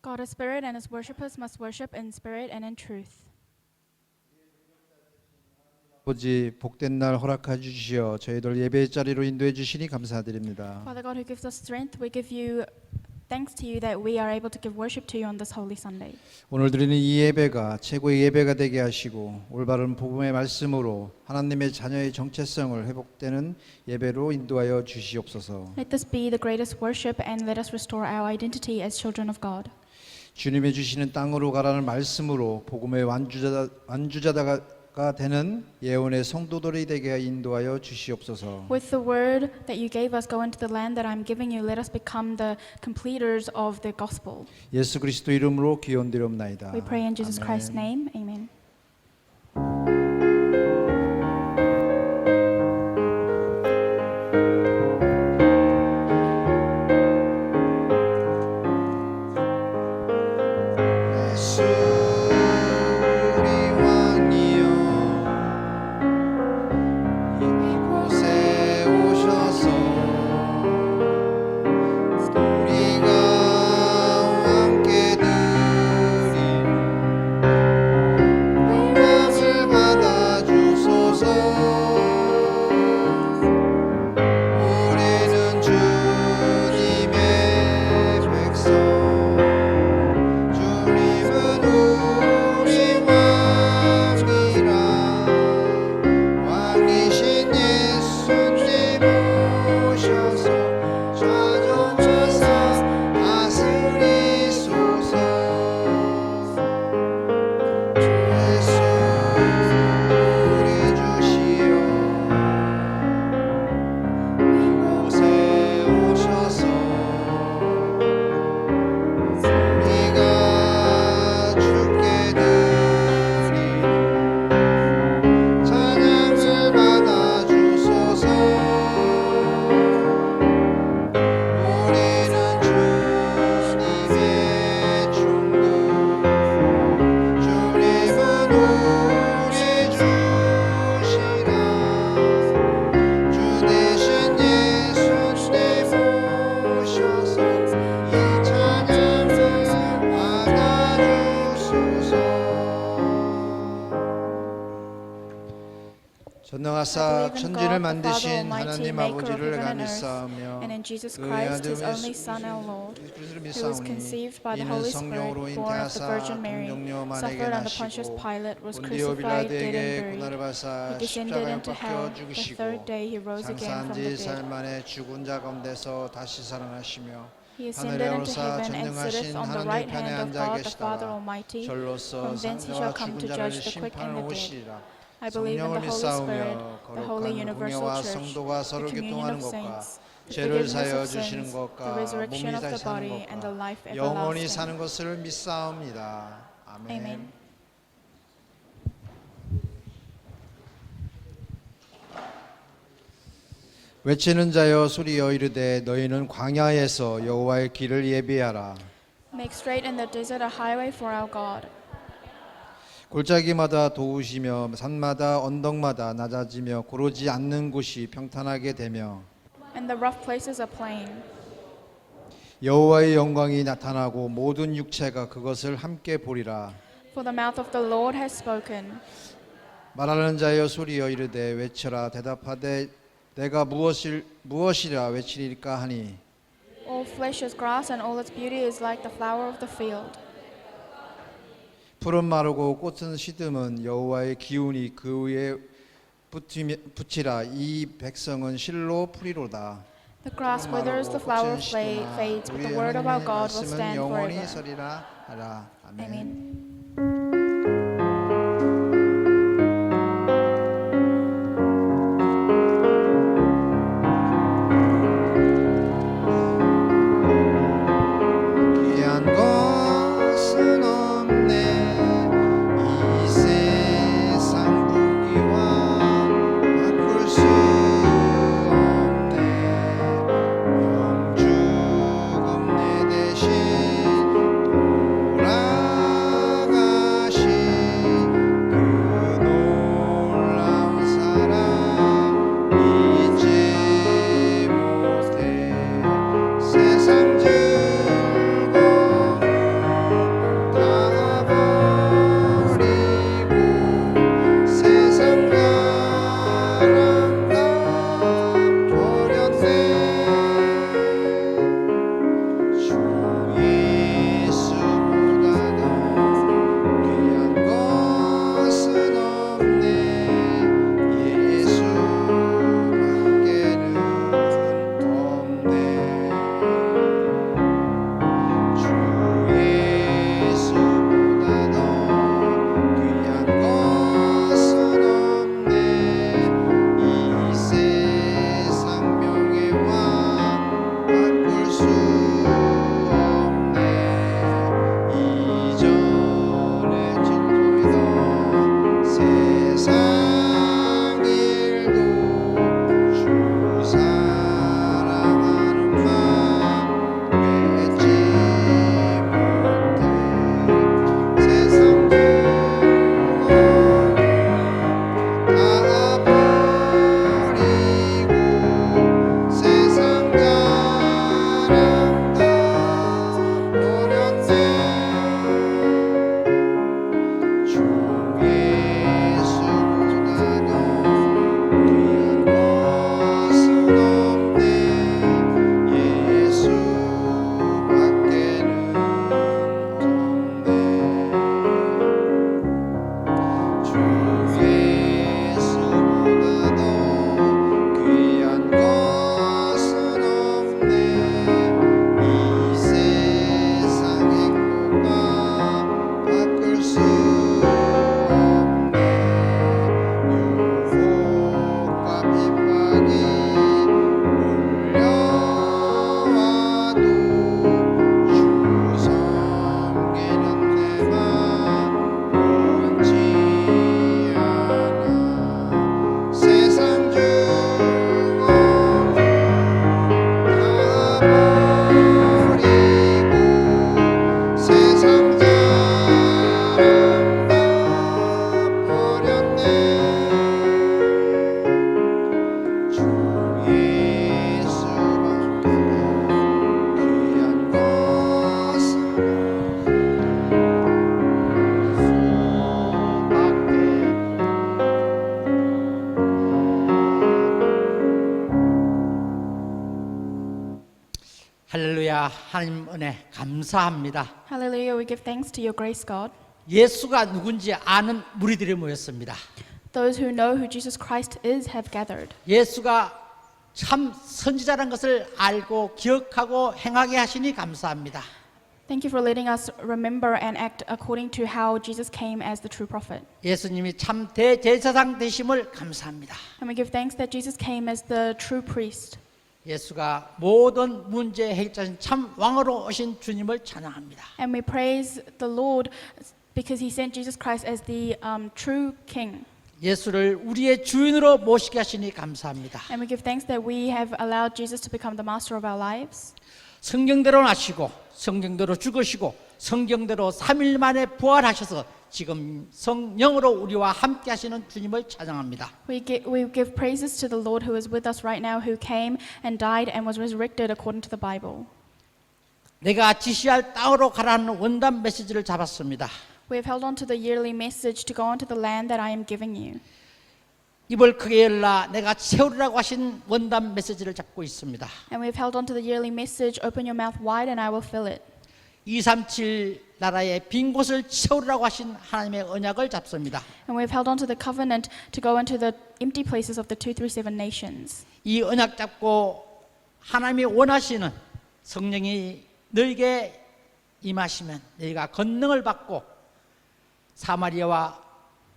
God is spirit, and his worshippers must worship in spirit and in truth. 아버지 복된 날 허락해 주시어 저희들 예배의 자리로 인도해 주시니 감사드립니다. Father God, who gives us strength, we give you thanks to you that we are able to give worship to you on this holy Sunday. 오늘 드리는 이 예배가 최고의 예배가 되게 하시고 올바른 복음의 말씀으로 하나님의 자녀의 정체성을 회복되는 예배로 인도하여 주시옵소서. Let this be the greatest worship and let us restore our identity as children of God. 주님의 주시는 땅으로 가라는 말씀으로 복음의 완주자가 되는 예언의 성도들이 되게 인도하여 주시옵소서. With the word that you gave us, go into the land that I'm giving you. Let us become the completers of the gospel. 예수 그리스도 이름으로 기원드리옵나이다. We pray in Jesus Christ's name. Amen. 전능하사 천지를 만드신 Almighty, 하나님 maker of 아버지를 heaven and 간이 earth, 싸우며 and in Jesus 그의 Christ, 아들 his only Son, our Lord, who was conceived by the 이는 Holy 성령으로 Spirit, born of the 잉태하사 Virgin Mary, 동정녀만에게 suffered under Pontius 나시고 Pilate, was 본디오 crucified, dead 빌라도에게 and 고난을 buried. 받사 He descended 십자가에 into 박혀 hell. The 죽으시고 third day he rose again 장사한 from 지 the 사흘 dead. 만에 죽은 자 가운데서 다시 살아나시며 He 하늘에 ascended into 오르사 heaven and sitteth 전능하신 on the 하나님 right 편에 hand of 앉아 God the Father 계시다가 Almighty. 절로서 From thence he 산자와 shall come 죽은 to 자를 judge the quick and 심판하러 the dead. 오시리라. I believe in 성령을 the Holy Spirit, 믿사오며 the holy 거룩한 universal 공예와 church, 성도가 the 서로 communion 교통하는 of 것과 saints, the 죄를 forgiveness 사여 of 주시는 sins, 것과 the resurrection 몸이 of the 다시 사는 body, and the 것과 life 영원히 everlasting. 사는 것을 믿사옵니다. 아멘. Amen. 외치는 자여 소리여 이르되 너희는 광야에서 여호와의 길을 예비하라. Make straight in the desert a highway for our God. 골짜기마다 도우시며 산마다 언덕마다 낮아지며 고르지 않는 곳이 평탄하게 되며 And the rough places a plain. 여호와의 영광이 나타나고 모든 육체가 그것을 함께 보리라. For the mouth of the Lord has spoken. 말하는 자여 소리여 이르되 외쳐라. 대답하되 내가 무엇이라 외치리까 하니 All flesh is grass, and all its beauty is like the flower of the field. 풀은 마르고 꽃은 시듬은 여호와의 기운이 그 위에 붙이라. 이 백성은 실로 풀이로다. The grass withers, the flower fades, but the word of our God will stand 영원히 forever. 서리라 하라. 아멘. Amen. 귀한 것은 없네 이 세상 부귀와 바꿀 수 없네 영죽음 내 대신 돌아가 버렸네 주 예수만 귀한 것은 할렐루야. 하나님 은혜 감사합니다. Hallelujah, we give thanks to your grace, God. 예수가 누군지 아는 무리들이 모였습니다. Those who know who Jesus Christ is have gathered. 예수가 참 선지자라는 것을 알고 기억하고 행하게 하시니 감사합니다. Thank you for letting us remember and act according to how Jesus came as the true prophet. 예수님이 참 대제사장 되심을 감사합니다. And we give thanks that Jesus came as the true priest. 예수가 모든 문제 해결자신 참 왕으로 오신 주님을 찬양합니다. And we praise the Lord because he sent Jesus Christ as the true king. 예수를 우리의 주인으로 모시게 하시니 감사합니다. And we give thanks that we have allowed Jesus to become the master of our lives. 성경대로 나시고 성경대로 죽으시고 성경대로 3일 만에 부활하셔서 지금 성령으로 우리와 함께 하시는 주님을 찬양합니다. We give praises to the Lord who is with us right now, who came and died and was resurrected according to the Bible. 내가 지시할 땅으로 가라는 원단 메시지를 잡았습니다. We have held on to the yearly message to go onto the land that I am giving you. 입을 크게 열라 내가 채우리라고 하신 원단 메시지를 잡고 있습니다. And we have held on to the yearly message, open your mouth wide and I will fill it. 237 나라의 빈 곳을 채우리라고 하신 하나님의 언약을 잡습니다. And we have held on to the covenant to go into the empty places of the 237 nations. 이 언약 잡고 하나님이 원하시는 성령이 너에게 임하시면 너희가 권능을 받고 사마리아와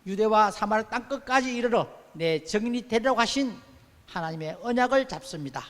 유대와 사마리아 땅끝까지 이르러 내 증인이 되리라고 하신 하나님의 언약을 잡습니다.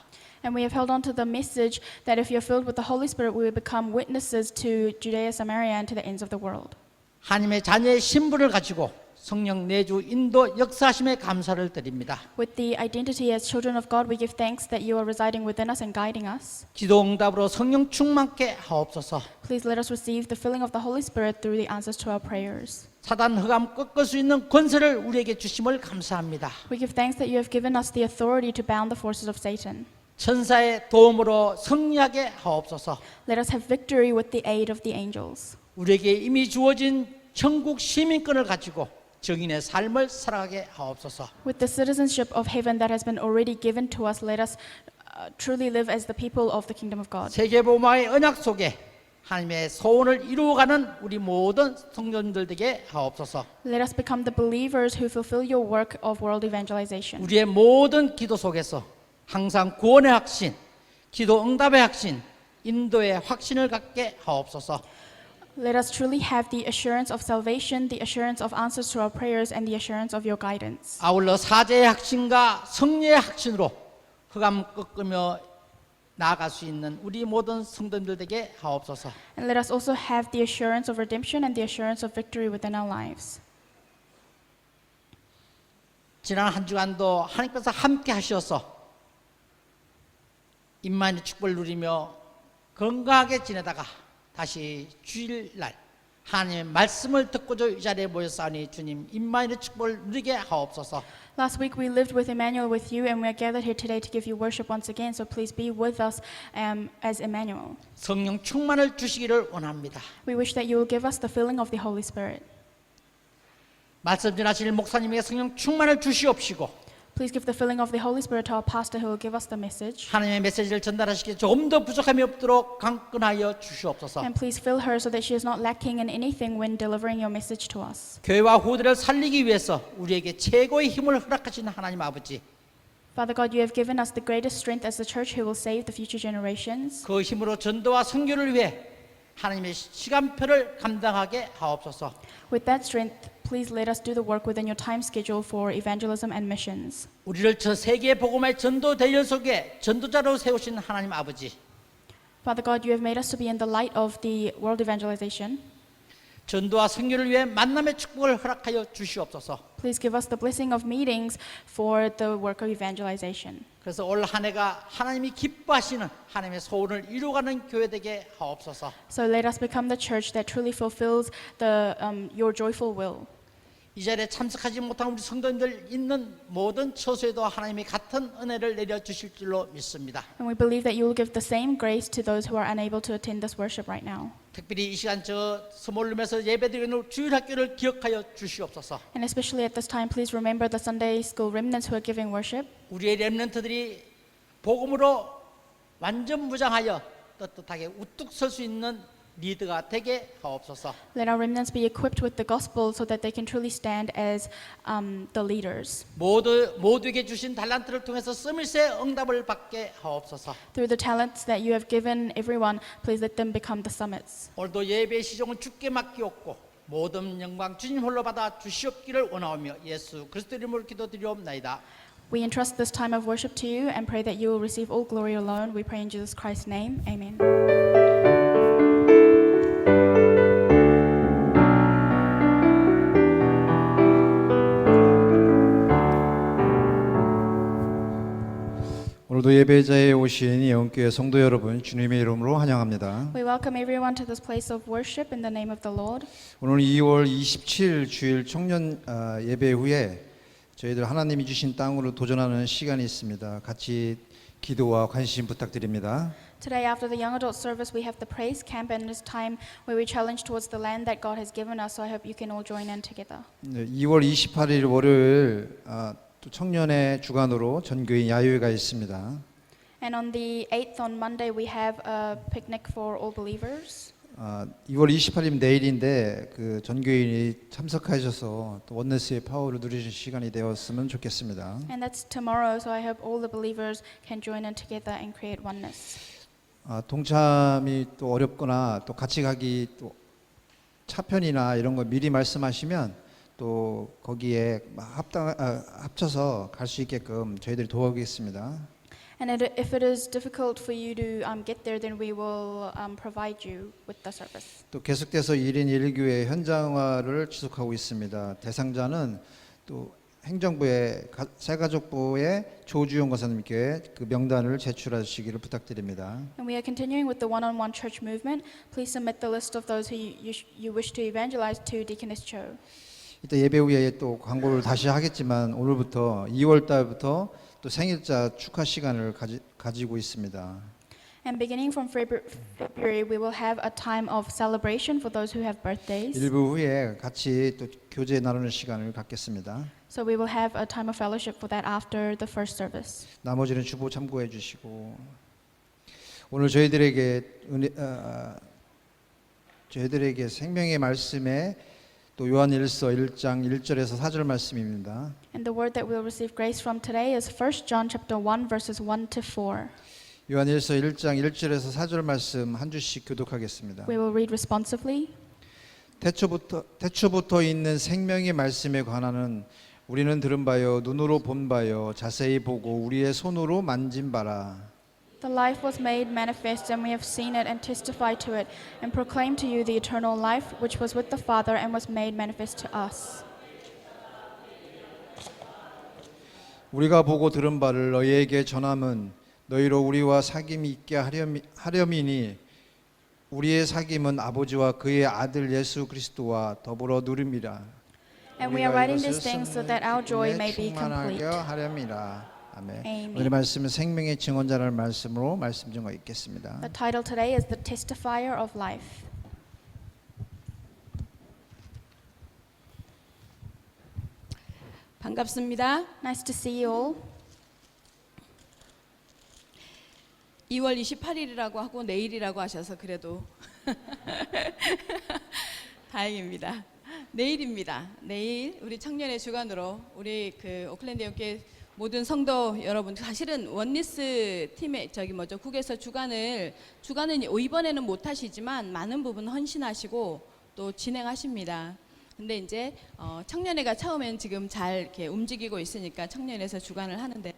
And we have held on to the message that if you're filled with the Holy Spirit, we will become witnesses to Judea, Samaria, and to the ends of the world. 하나님의 자녀의 신분을 가지고 성령 내주 인도 역사하심에 감사를 드립니다. With the identity as children of God, we give thanks that you are residing within us and guiding us. 기도 응답으로 성령 충만케 하옵소서. Please let us receive the filling of the Holy Spirit through the answers to our prayers. 사단 흑암 꺾을 수 있는 권세를 우리에게 주심을 감사합니다. We give thanks that you have given us the authority to bound the forces of Satan. 천사의 도움으로 승리하게 하옵소서. Let us have victory with the aid of the angels. 우리에게 이미 주어진 천국 시민권을 가지고 정인의 삶을 살아가게 하옵소서. With the citizenship of heaven that has been already given to us, let us truly live as the people of the kingdom of God. 세계복음화의 언약 속에 하나님의 소원을 이루어가는 우리 모든 성도님들 되게 하옵소서. Let us become the believers who fulfill your work of world evangelization. 우리의 모든 기도 속에서 항상 구원의 확신, 기도 응답의 확신, 인도의 확신을 갖게 하옵소서. Let us truly have the assurance of salvation, the assurance of answers to our prayers, and the assurance of your guidance. 아울러 사제의 확신과 성령의 확신으로 흑암 꺾으며 나아갈 수 있는 우리 모든 성도님들에게 하옵소서. And let us also have the assurance of redemption and the assurance of victory within our lives. 지난 한 주간도 하나님께서 함께 하셔서 임마누엘 축복을 누리며 건강하게 지내다가 다시 주일날 하나님의 말씀을 듣고자 이 자리에 모였사오니 주님 임마누엘 축복을 누리게 하옵소서. Last week we lived with Emmanuel with you, and we are gathered here today to give you worship once again. So please be with us as Emmanuel. 성령 충만을 주시기를 원합니다. We wish that you will give us the filling of the Holy Spirit. 말씀 전하실 목사님에게 성령 충만을 주시옵시고 Please give the filling of the Holy Spirit to our pastor who will give us the message. 하나님의 메시지를 전달하시기에 조금 더 부족함이 없도록 강건하여 주시옵소서. And please fill her so that she is not lacking in anything when delivering your message to us. 교회와 후대를 살리기 위해서 우리에게 최고의 힘을 허락하신 하나님 아버지, Father God, you have given us the greatest strength as the church who will save the future generations. 그 힘으로 전도와 선교를 위해 하나님의 시간표를 감당하게 하옵소서. With that strength, please let us do the work within your time schedule for evangelism and missions. 우리를 저 세계 복음의 전도 대열 속에 전도자로 세우신 하나님 아버지, Father God, you have made us to be in the light of the world evangelization. 전도와 선교를 위해 만남의 축복을 허락하여 주시옵소서. Please give us the blessing of meetings for the work of evangelization. 그래서 올 한 해가 하나님이 기뻐하시는 하나님의 소원을 이루어가는 교회 되게 하옵소서. So let us become the church that truly fulfills your joyful will. 이 자리에 참석하지 못한 우리 성도님들 있는 모든 처소에도 하나님이 같은 은혜를 내려주실 줄로 믿습니다. And we believe that you will give the same grace to those who are unable to attend this worship right now. 특별히 이 시간 저 스몰룸에서 예배드리는 주일학교를 기억하여 주시옵소서. And especially at this time, please remember the Sunday school remnants who are giving worship. 우리의 렘넌트들이 복음으로 완전 무장하여 떳떳하게 우뚝 설 수 있는 리더가 되게 하옵소서. Let our remnants be equipped with the gospel so that they can truly stand as the leaders. 모두에게 주신 달란트를 통해서 서밋의 응답을 받게 하옵소서. Through the talents that you have given everyone, please let them become the summits. 오늘도 예배의 시종은 주께 맡기옵고 모든 영광 주님 홀로 받아 주시옵기를 원하오며 예수 그리스도 이름으로 기도드리옵나이다. We entrust this time of worship to you and pray that you will receive all glory alone. We pray in Jesus Christ's name. Amen. 오늘도 예배자에 오신 예언교회 성도 여러분 주님의 이름으로 환영합니다. We welcome everyone to this place of worship in the name of the Lord. 오늘 2월 27일 주일 청년 예배 후에 저희들 하나님이 주신 땅으로 도전하는 시간이 있습니다. 같이 기도와 관심 부탁드립니다. Today, after the young adult service, we have the praise camp, and it's time where we challenge towards the land that God has given us. So I hope you can all join in together. 네, 2월 28일 월요일 또 청년의 주관으로 전교인 야유회가 있습니다. And on the 8th, on Monday, we have a picnic for all believers. 2월 28일 내일인데 그 전교인이 참석하셔서 또 원네스의 파워를 누리는 시간이 되었으면 좋겠습니다. And that's tomorrow, so I hope all the believers can join in together and create oneness. 동참이 또 어렵거나 또 같이 가기 또 차편이나 이런 거 미리 말씀하시면 또 거기에 합쳐서 갈 수 있게끔 저희들이 도와주겠습니다. And if it is difficult for you to get there, then we will provide you with the service. 또 계속돼서 1인 1교회 현장화를 지속하고 있습니다. 대상자는 또 행정부의 새가족부의 조주영 권사님께 그 명단을 제출하시기를 부탁드립니다. And we are continuing with the one-on-one church movement. Please submit the list of those who you wish to evangelize to Deaconess Cho. 이따 예배 후에 또 광고를 다시 하겠지만 오늘부터 2월 달부터 또 생일자 축하 시간을 가지고 있습니다. And beginning from February, we will have a time of celebration for those who have birthdays. 일부 후에 같이 또 교제 나누는 시간을 갖겠습니다. So we will have a time of fellowship for that after the first service. 나머지는 주보 참고해 주시고 오늘 저희들에게 생명의 말씀에 또 요한일서 1장 1절에서 4절 말씀입니다. And the word that we'll receive grace from today is 1 John chapter 1 verses 1 to 4. 요한일서 1장 1절에서 4절 말씀 한 주씩 교독하겠습니다. We will read responsively. 태초부터 있는 생명의 말씀에 관하는 우리는 들은 바요 눈으로 본 바요 자세히 보고 우리의 손으로 만진 바라. The life was made manifest, and we have seen it and testified to it, and proclaimed to you the eternal life which was with the Father and was made manifest to us. 우리가 보고 들은 바를 너희에게 전함은 너희로 우리와 사귐이 있게 하렴이니 우리의 사귐은 아버지와 그의 아들 예수 그리스도와 더불어 누림이라. And we are writing these things so that our joy may be 충만하게 complete. 하렴이라. 아멘. Amen. 오늘의 말씀은 생명의 증언자라는 말씀으로 말씀 전거 읽겠습니다. The title today is The Testifier of Life. 반갑습니다. Nice to see you all. 2월 28일이라고 하고 내일이라고 하셔서 그래도 다행입니다. 내일입니다. 내일 우리 청년의 주관으로 우리 그 오클랜드 연교회 모든 성도 여러분, 사실은 원리스 팀의 국에서 주관은 이번에는 못 하시지만 많은 부분 헌신하시고 또 진행하십니다. 근데 이제 청년회가 처음엔 지금 잘 이렇게 움직이고 있으니까 청년회에서 주관을 하는데요.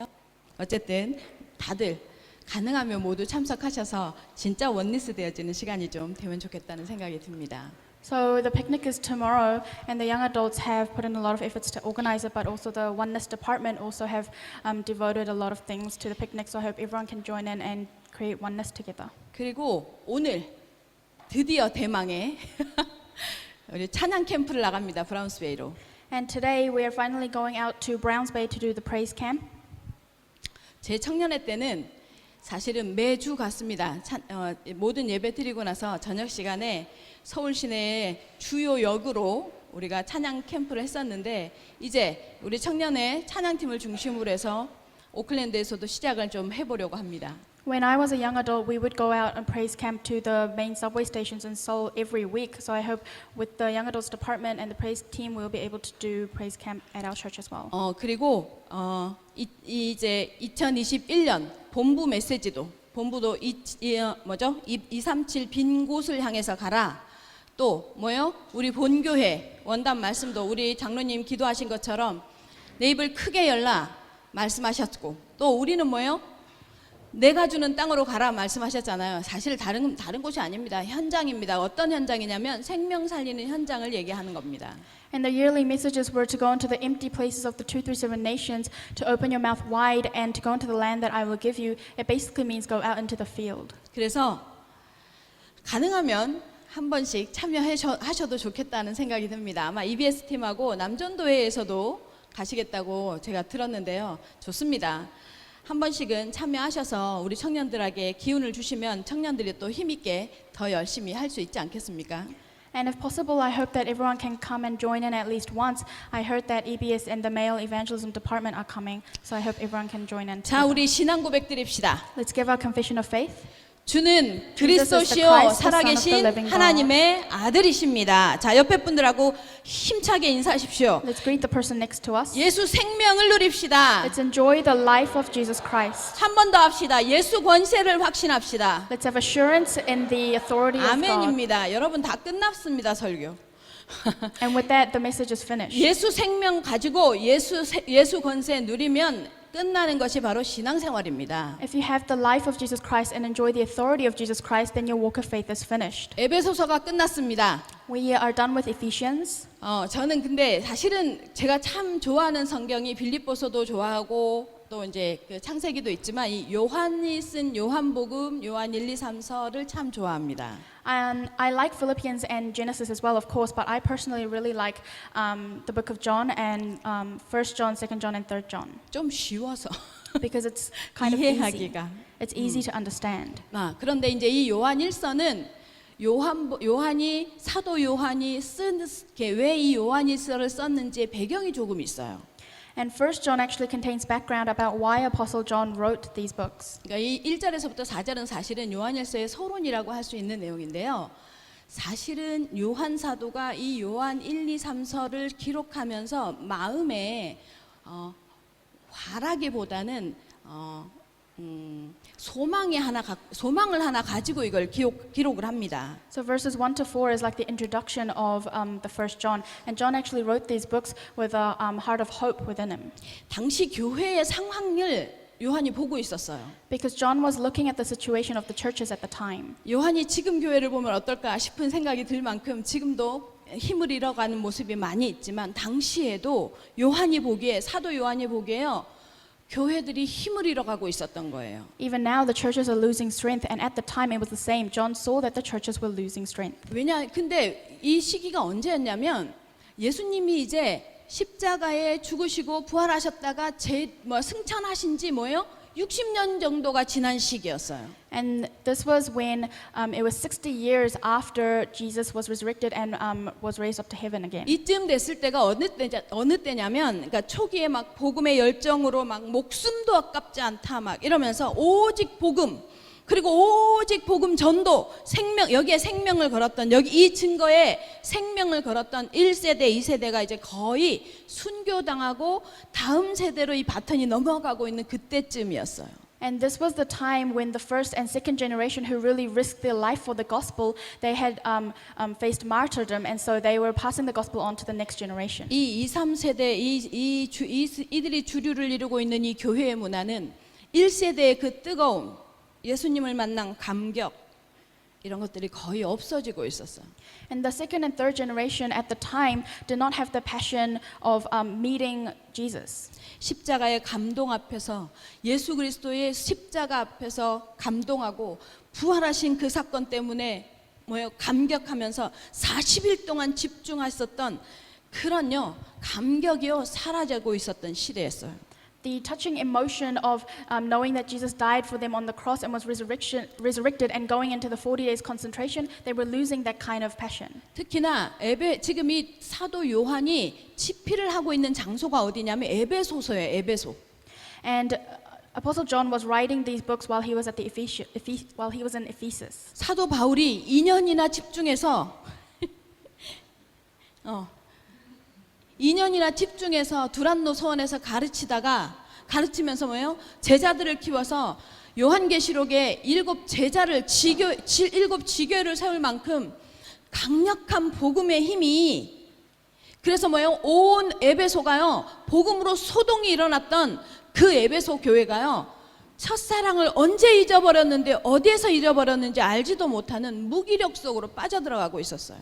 어쨌든 다들 가능하면 모두 참석하셔서 진짜 원리스 되어지는 시간이 좀 되면 좋겠다는 생각이 듭니다. So the picnic is tomorrow, and the young adults have put in a lot of efforts to organize it, but also the Oneness department also have devoted a lot of things to the picnic. So I hope everyone can join in and create oneness together. 그리고 오늘 드디어 대망의 우리 찬양 캠프를 나갑니다. 브라운스베이로. And today we are finally going out to Browns Bay to do the praise camp. 제 청년회 때는 사실은 매주 갔습니다. 모든 예배 드리고 나서 저녁 시간에 서울 시내의 주요 역으로 우리가 찬양 캠프를 했었는데 이제 우리 청년회 찬양팀을 중심으로 해서 오클랜드에서도 시작을 좀 해보려고 합니다. When I was a young adult, we would go out on praise camp to the main subway stations in Seoul every week. So I hope with the young adults department and the praise team, we'll be able to do praise camp at our church as well. 그리고 이제 2021년 본부 메시지도 본부도 237 빈 곳을 향해서 가라. 또 뭐요? 우리 본교회 원단 말씀도 우리 장로님 기도하신 것처럼 내 입을 크게 열라 말씀하셨고 또 우리는 뭐요? 내가 주는 땅으로 가라 말씀하셨잖아요. 사실 다른 곳이 아닙니다. 현장입니다. 어떤 현장이냐면 생명 살리는 현장을 얘기하는 겁니다. And the yearly messages were to go into the empty places of the 237 nations, to open your mouth wide, and to go into the land that I will give you. It basically means go out into the field. 그래서 가능하면 한 번씩 참여하셔도 좋겠다는 생각이 듭니다. 아마 EBS 팀하고 남전도회에서도 가시겠다고 제가 들었는데요. 좋습니다. 한 번씩은 참여하셔서 우리 청년들에게 기운을 주시면 청년들이 또 힘있게 더 열심히 할 수 있지 않겠습니까? And if possible, I hope that everyone can come and join in at least once. I heard that EBS and the male evangelism department are coming, so I hope everyone can join in. 자, together. 우리 신앙 고백 드립시다. Let's give our confession of faith. 주는 Jesus is the 그리스도시요 Christ, the Son of the 살아계신 living God. 하나님의 아들이십니다. 자, 옆에 분들하고 힘차게 인사하십시오. Let's greet the person next to us. 예수 생명을 누립시다. Let's enjoy the life of Jesus Christ. 한 번 더 합시다. 예수 권세를 확신합시다. Let's have assurance in the authority of God. 아멘입니다. 여러분 다 끝났습니다, 설교. And with that, the message is finished. 예수 생명 가지고 예수 권세 누리면 끝나는 것이 바로 신앙생활입니다. If you have the life of Jesus Christ and enjoy the authority of Jesus Christ, then your walk of faith is finished. 에베소서가 끝났습니다. We are done with Ephesians. 저는 근데 사실은 제가 참 좋아하는 성경이 빌립보서도 좋아하고 또 이제 그 창세기도 있지만 이 요한이 쓴 요한복음, 요한 1, 2, 3서를 참 좋아합니다. I like Philippians and Genesis as well, of course, but I personally really like the book of John and 1 John, 2 John, and 3 John 좀 쉬워서 because it's kind of easy. 이해하기가. It's easy to understand. 그런데 이제 이 요한 1서는 요한이 사도 요한이 왜 이 요한 1서를 썼는지의 배경이 조금 있어요. And 1 John actually contains background about why Apostle John wrote these books. 그러니까 이 1절에서부터 4절은 사실은 요한일서의 서론이라고 할 수 있는 내용인데요. 사실은 요한 사도가 이 요한 1, 2, 3서를 기록하면서 마음에 화라기보다는 소망을 하나 가지고 이걸 기록을 합니다. So verses 1 to 4 is like the introduction of the 1 John. And John actually wrote these books with a heart of hope within him. 당시 교회의 상황을 요한이 보고 있었어요. Because John was looking at the situation of the churches at the time. 요한이 지금 교회를 보면 어떨까 싶은 생각이 들 만큼 지금도 힘을 잃어가는 모습이 많이 있지만 당시에도 사도 요한이 보기에요. 교회들이 힘을 잃어가고 있었던 거예요. Even now the churches are losing strength, and at the time it was the same. John saw that the churches were losing strength. 근데 이 시기가 언제였냐면 예수님이 이제 십자가에 죽으시고 부활하셨다가 승천하신 지 60년 정도가 지난 시기였어요. And this was when it was 60 years after Jesus was resurrected and was raised up to heaven again. 이쯤 됐을 때가 어느 때냐면 그러니까 초기에 막 복음의 열정으로 막 목숨도 아깝지 않다 막 이러면서 오직 복음 그리고 오직 복음 전도 여기에 생명을 걸었던 이 증거에 생명을 걸었던 1세대 2세대가 이제 거의 순교당하고 다음 세대로 이 바톤이 넘어가고 있는 그때쯤이었어요. And this was the time when the first and second generation who really risked their life for the gospel, they had faced martyrdom, and so they were passing the gospel on to the next generation. 이 2, 3세대 이들이 주류를 이루고 있는 이 교회의 문화는 1세대의 그 뜨거움, 예수님을 만난 감격, 이런 것들이 거의 없어지고 있었어. And the second and third generation at the time did not have the passion of meeting Jesus. 십자가의 감동 앞에서 예수 그리스도의 십자가 앞에서 감동하고 부활하신 그 사건 때문에 감격하면서 40일 동안 집중했었던 그런요 감격이요 사라지고 있었던 시대였어요. The touching emotion of knowing that Jesus died for them on the cross and was resurrected and going into the 40 days concentration, they were losing that kind of passion. 특히나 지금 이 사도 요한이 집필을 하고 있는 장소가 어디냐면 에베소서예요. 에베소. And Apostle John was writing these books while he was at the while he was in Ephesus. 사도 바울이 2년이나 집중해서 2년이나 집중해서 두란노 서원에서 가르치면서 뭐예요? 제자들을 키워서 요한계시록에 7 지교를 세울 만큼 강력한 복음의 힘이 그래서 뭐예요? 온 에베소가요 복음으로 소동이 일어났던 그 에베소 교회가요 첫사랑을 언제 잊어버렸는데 어디에서 잊어버렸는지 알지도 못하는 무기력 속으로 빠져들어가고 있었어요.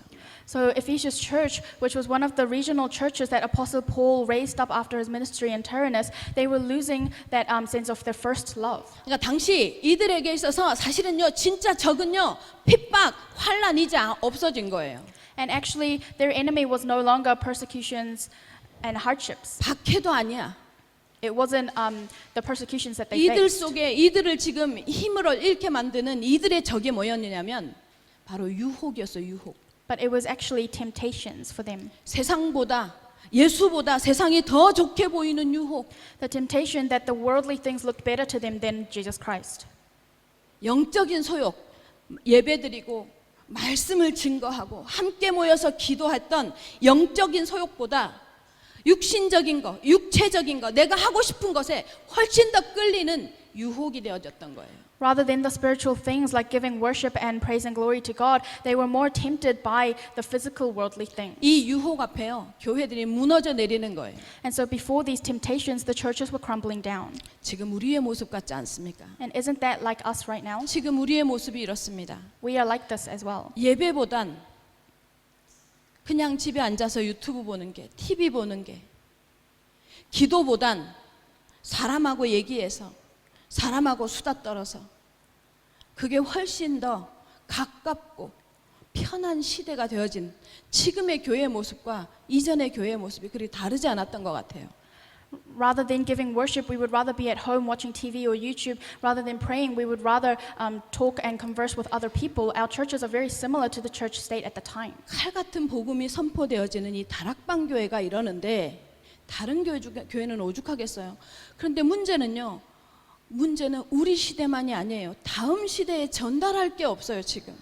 So Ephesus Church, which was one of the regional churches that Apostle Paul raised up after his ministry in Tyrannus, they were losing that sense of their first love. 그러니까 당시 이들에게 있어서 사실은요 진짜 적은요 핍박, 환란이지 없어진 거예요. And actually, their enemy was no longer persecutions and hardships. 박해도 아니야. It wasn't the persecutions that they 이들 faced. 속에 이들을 지금 힘을 잃게 만드는 이들의 적이 뭐였느냐면 바로 유혹이었어요. 유혹. But it was actually temptations for them. 세상보다 예수보다 세상이 더 좋게 보이는 유혹. The temptation that the worldly things looked better to them than Jesus Christ. 영적인 소욕. 예배드리고 말씀을 증거하고 함께 모여서 기도했던 영적인 소욕보다 육신적인 거, 육체적인 거, 내가 하고 싶은 것에 훨씬 더 끌리는 유혹이 되어졌던 거예요. Rather than the spiritual things like giving worship and praise and glory to God, they were more tempted by the physical worldly things. 이 유혹 앞에요, 교회들이 무너져 내리는 거예요. And so before these temptations, the churches were crumbling down. 지금 우리의 모습 같지 않습니까? And isn't that like us right now? 지금 우리의 모습이 이렇습니다. We are like this as well. 예배보단 그냥 집에 앉아서 유튜브 보는 게, TV 보는 게, 기도보단 사람하고 얘기해서 사람하고 수다 떨어서 그게 훨씬 더 가깝고 편한 시대가 되어진 지금의 교회의 모습과 이전의 교회의 모습이 그리 다르지 않았던 것 같아요. Rather than giving worship, we would rather be at home watching TV or YouTube. Rather than praying, we would rather talk and converse with other people. Our churches are very similar to the church state at the time. 칼 같은 복음이 선포되어지는 이 다락방 교회가 이러는데 다른 교회는 오죽하겠어요. 그런데 문제는 우리 시대만이 아니에요. 다음 시대에 전달할 게 없어요, 지금.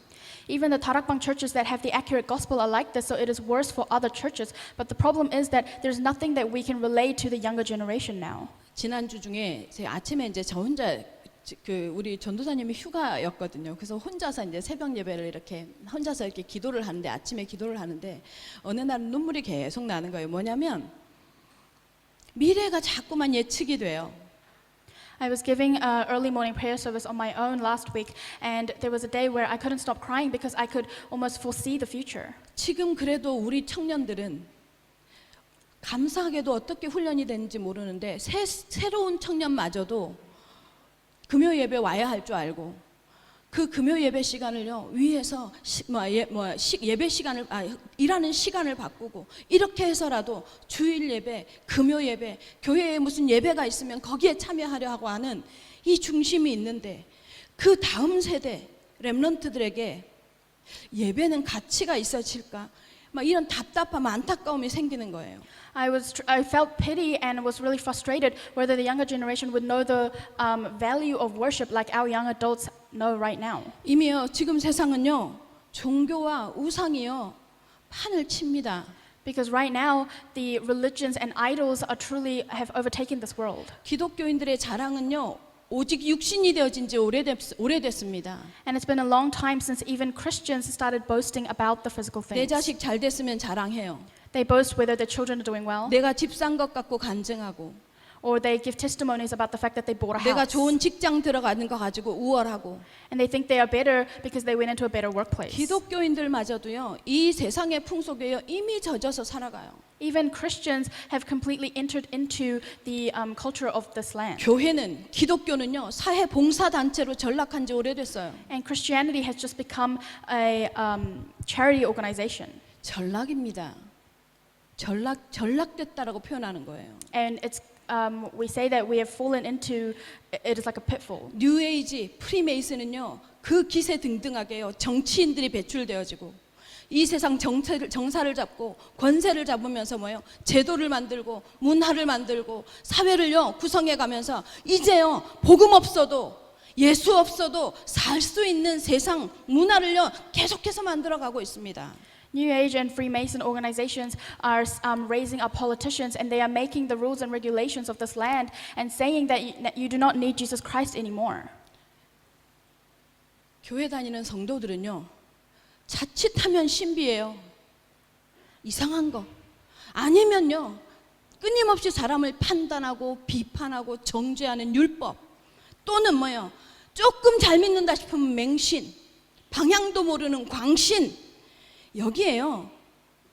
Even the Tarakbang churches that have the accurate gospel are like this, so it is worse for other churches. But the problem is that there's nothing that we can relay to the younger generation now. 지난주 중에 제 아침에 이제 저 혼자 우리 전도사님이 휴가였거든요. 그래서 혼자서 이제 새벽 예배를 이렇게 혼자서 이렇게 기도를 하는데 아침에 기도를 하는데 어느 날 눈물이 계속 나는 거예요. 뭐냐면 미래가 자꾸만 예측이 돼요. I was giving an early morning prayer service on my own last week, and there was a day where I couldn't stop crying because I could almost foresee the future. 지금 그래도 우리 청년들은 감사하게도 어떻게 훈련이 되는지 모르는데 새로운 청년마저도 금요 예배 와야 할 줄 알고 그 금요 예배 시간을요 위에서 예배 시간을 일하는 시간을 바꾸고 이렇게 해서라도 주일 예배, 금요 예배, 교회에 무슨 예배가 있으면 거기에 참여하려 하고 하는 이 중심이 있는데 그 다음 세대 렘넌트들에게 예배는 가치가 있어질까? 막 이런 답답함, 안타까움이 생기는 거예요. I felt pity and was really frustrated whether the younger generation would know the value of worship like our young adults know right now. 이미요 지금 세상은요 종교와 우상이요 판을 칩니다. Because right now the religions and idols are truly have overtaken this world. 기독교인들의 자랑은요 오직 육신이 되어진 지 오래됐습니다. And it's been a long time since even Christians started boasting about the physical 내 things. 자식 잘 됐으면 자랑해요. They boast whether their children are doing well, 내가 집 산 것 같고 간증하고 Or they give testimonies about the fact that they bought a 내가 house. 좋은 직장 들어가는 거 가지고 우월하고. And they think they are better because they went into a better workplace. 기독교인들마저도요, 이 세상의 풍속에요 이미 젖어서 살아가요. Even Christians have completely entered into the culture of this land. 교회는, 기독교는요 사회 봉사 단체로 전락한 지 오래됐어요. And Christianity has just become a charity organization. 전락입니다. 전락됐다라고 표현하는 거예요. And it's we say that we have fallen into it is like a pitfall. 뉴에이지, 프리메이슨은요 그 기세 등등하게요 정치인들이 배출되어지고 이 세상 정사를 잡고 권세를 잡으면서 뭐요 제도를 만들고 문화를 만들고 사회를요 구성해가면서 이제요 복음 없어도 예수 없어도 살 수 있는 세상 문화를요 계속해서 만들어가고 있습니다. New Age and Freemason organizations are raising up politicians, and they are making the rules and regulations of this land and saying that you do not need Jesus Christ anymore. 교회 다니는 성도들은요 자칫하면 신비예요. 이상한 거 아니면요 끊임없이 사람을 판단하고 비판하고 정죄하는 율법 또는 뭐요 조금 잘 믿는다 싶으면 맹신 방향도 모르는 광신 여기에요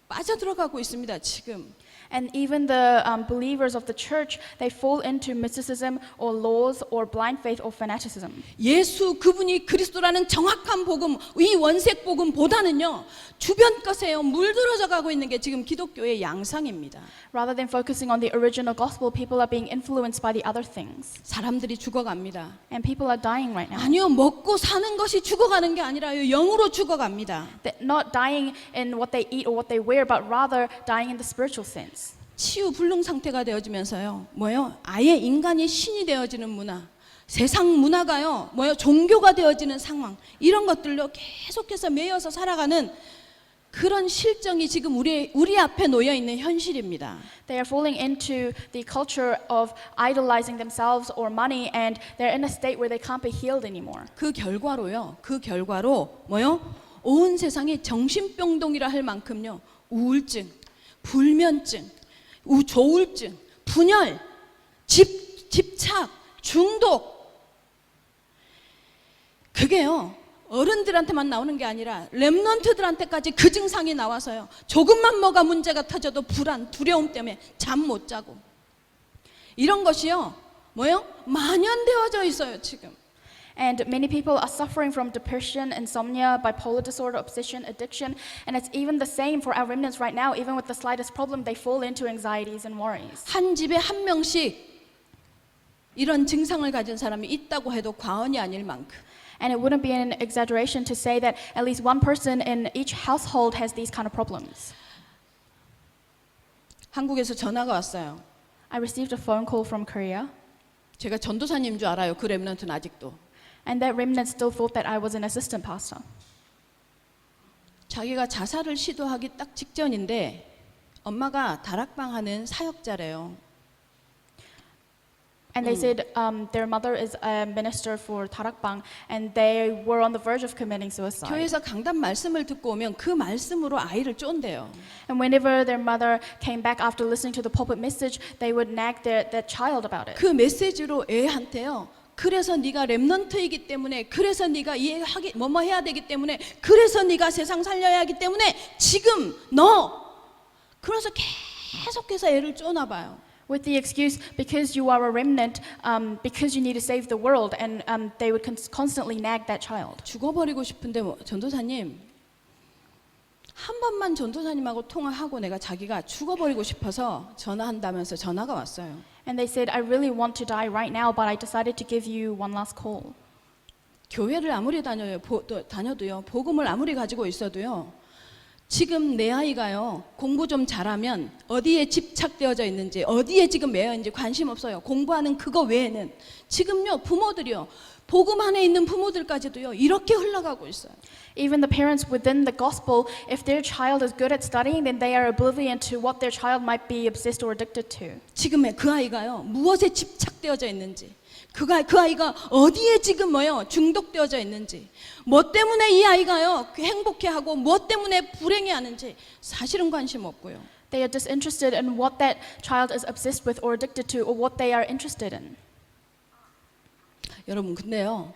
빠져들어가고 있습니다 지금. And even the believers of the church, they fall into mysticism or laws or blind faith or fanaticism. 예수 그분이 그리스도라는 정확한 복음, 이 원색 복음보다는요 주변 것에요 물들어져 가고 있는 게 지금 기독교의 양상입니다. Rather than focusing on the original gospel, people are being influenced by the other things. 사람들이 죽어갑니다. And people are dying right now. 아니요 먹고 사는 것이 죽어가는 게 아니라요 영으로 죽어갑니다. They're not dying in what they eat or what they wear, but rather dying in the spiritual sense. 치유 불능 상태가 되어지면서요 뭐요 아예 인간이 신이 되어지는 문화 세상 문화가요 뭐요 종교가 되어지는 상황 이런 것들로 계속해서 매여서 살아가는 그런 실정이 지금 우리 앞에 놓여 있는 현실입니다. They are falling into the culture of idolizing themselves or money, and they're in a state where they can't be healed anymore. 그 결과로 뭐요 온 세상이 정신병동이라 할 만큼요 우울증, 불면증 조울증, 분열, 집착, 중독 그게요 어른들한테만 나오는 게 아니라 렘넌트들한테까지 그 증상이 나와서요 조금만 뭐가 문제가 터져도 불안, 두려움 때문에 잠 못 자고 이런 것이요 뭐요 만연되어져 있어요 지금. And many people are suffering from depression, insomnia, bipolar disorder, obsession, addiction, and it's even the same for our remnants right now. Even with the slightest problem, they fall into anxieties and worries. 한 집에 한 명씩 이런 증상을 가진 사람이 있다고 해도 과언이 아닐 만큼 And it wouldn't be an exaggeration to say that at least one person in each household has these kind of problems. 한국에서 전화가 왔어요. I received a phone call from Korea, 제가 전도사님 줄 알아요. 그 렘넌트는 아직도. and that remnant still thought that I was an assistant pastor. 자기가 자살을 시도하기 딱 직전인데 엄마가 다락방 하는 사역자래요. And they said their mother is a minister for Tarakbang, and they were on the verge of committing suicide. 교회에서 강단 말씀을 듣고 오면 그 말씀으로 아이를 쫀대요. And whenever their mother came back after listening to the pulpit message, they would nag their child about it. 그 메시지로 애한테요. 그래서 네가 렘넌트이기 때문에, 그래서 네가 이해하기 뭐뭐 해야 되기 때문에, 그래서 네가 세상 살려야 하기 때문에 지금 너 그래서 계속해서 애를 쪼나 봐요. With the excuse, because you are a remnant, because you need to save the world, and they would constantly nag that child. 죽어버리고 싶은데 뭐, 전도사님 한 번만 전도사님하고 통화하고 내가 자기가 죽어버리고 싶어서 전화한다면서 전화가 왔어요. And they said, I really want to die right now, but I decided to give you one last call. 교회를 아무리 다녀도요, 복음을 아무리 가지고 있어도요, 지금 내 아이가요, 공부 좀 잘하면 어디에 집착되어져 있는지, 어디에 지금 매여 있는지 관심 없어요. 공부하는 그거 외에는. 지금요, 부모들이요, 복음 안에 있는 부모들까지도요, 이렇게 흘러가고 있어요. Even the parents within the gospel, if their child is good at studying, then they are oblivion to what their child might be obsessed or addicted to. 지금의 그 아이가요, 무엇에 집착되어져 있는지, 그 아이가 어디에 지금 뭐요 중독되어져 있는지, 뭐 때문에 이 아이가요 행복해하고 뭐 때문에 불행해하는지 사실은 관심 없고요. They are disinterested in what that child is obsessed with or addicted to or what they are interested in. 여러분 근데요.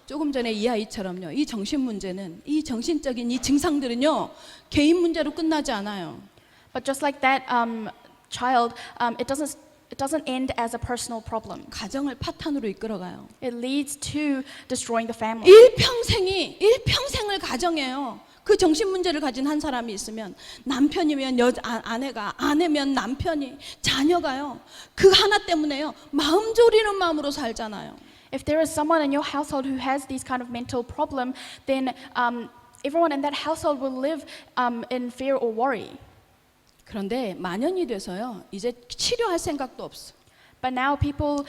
조금 전에 이 아이처럼요. 이 정신 문제는 이 정신적인 이 증상들은요. 개인 문제로 끝나지 않아요. But just like that child, it doesn't end as a personal problem. 가정을 파탄으로 이끌어가요. It leads to destroying the family. 일평생을 가정해요. 그 정신 문제를 가진 한 사람이 있으면 남편이면 아내가, 아내면 남편이, 자녀가요. 그 하나 때문에요. 마음 졸이는 마음으로 살잖아요. If there is someone in your household who has these kind of mental problem, then everyone in that household will live in fear or worry. 그런데 만연이 돼서요. 이제 치료할 생각도 없어. But now people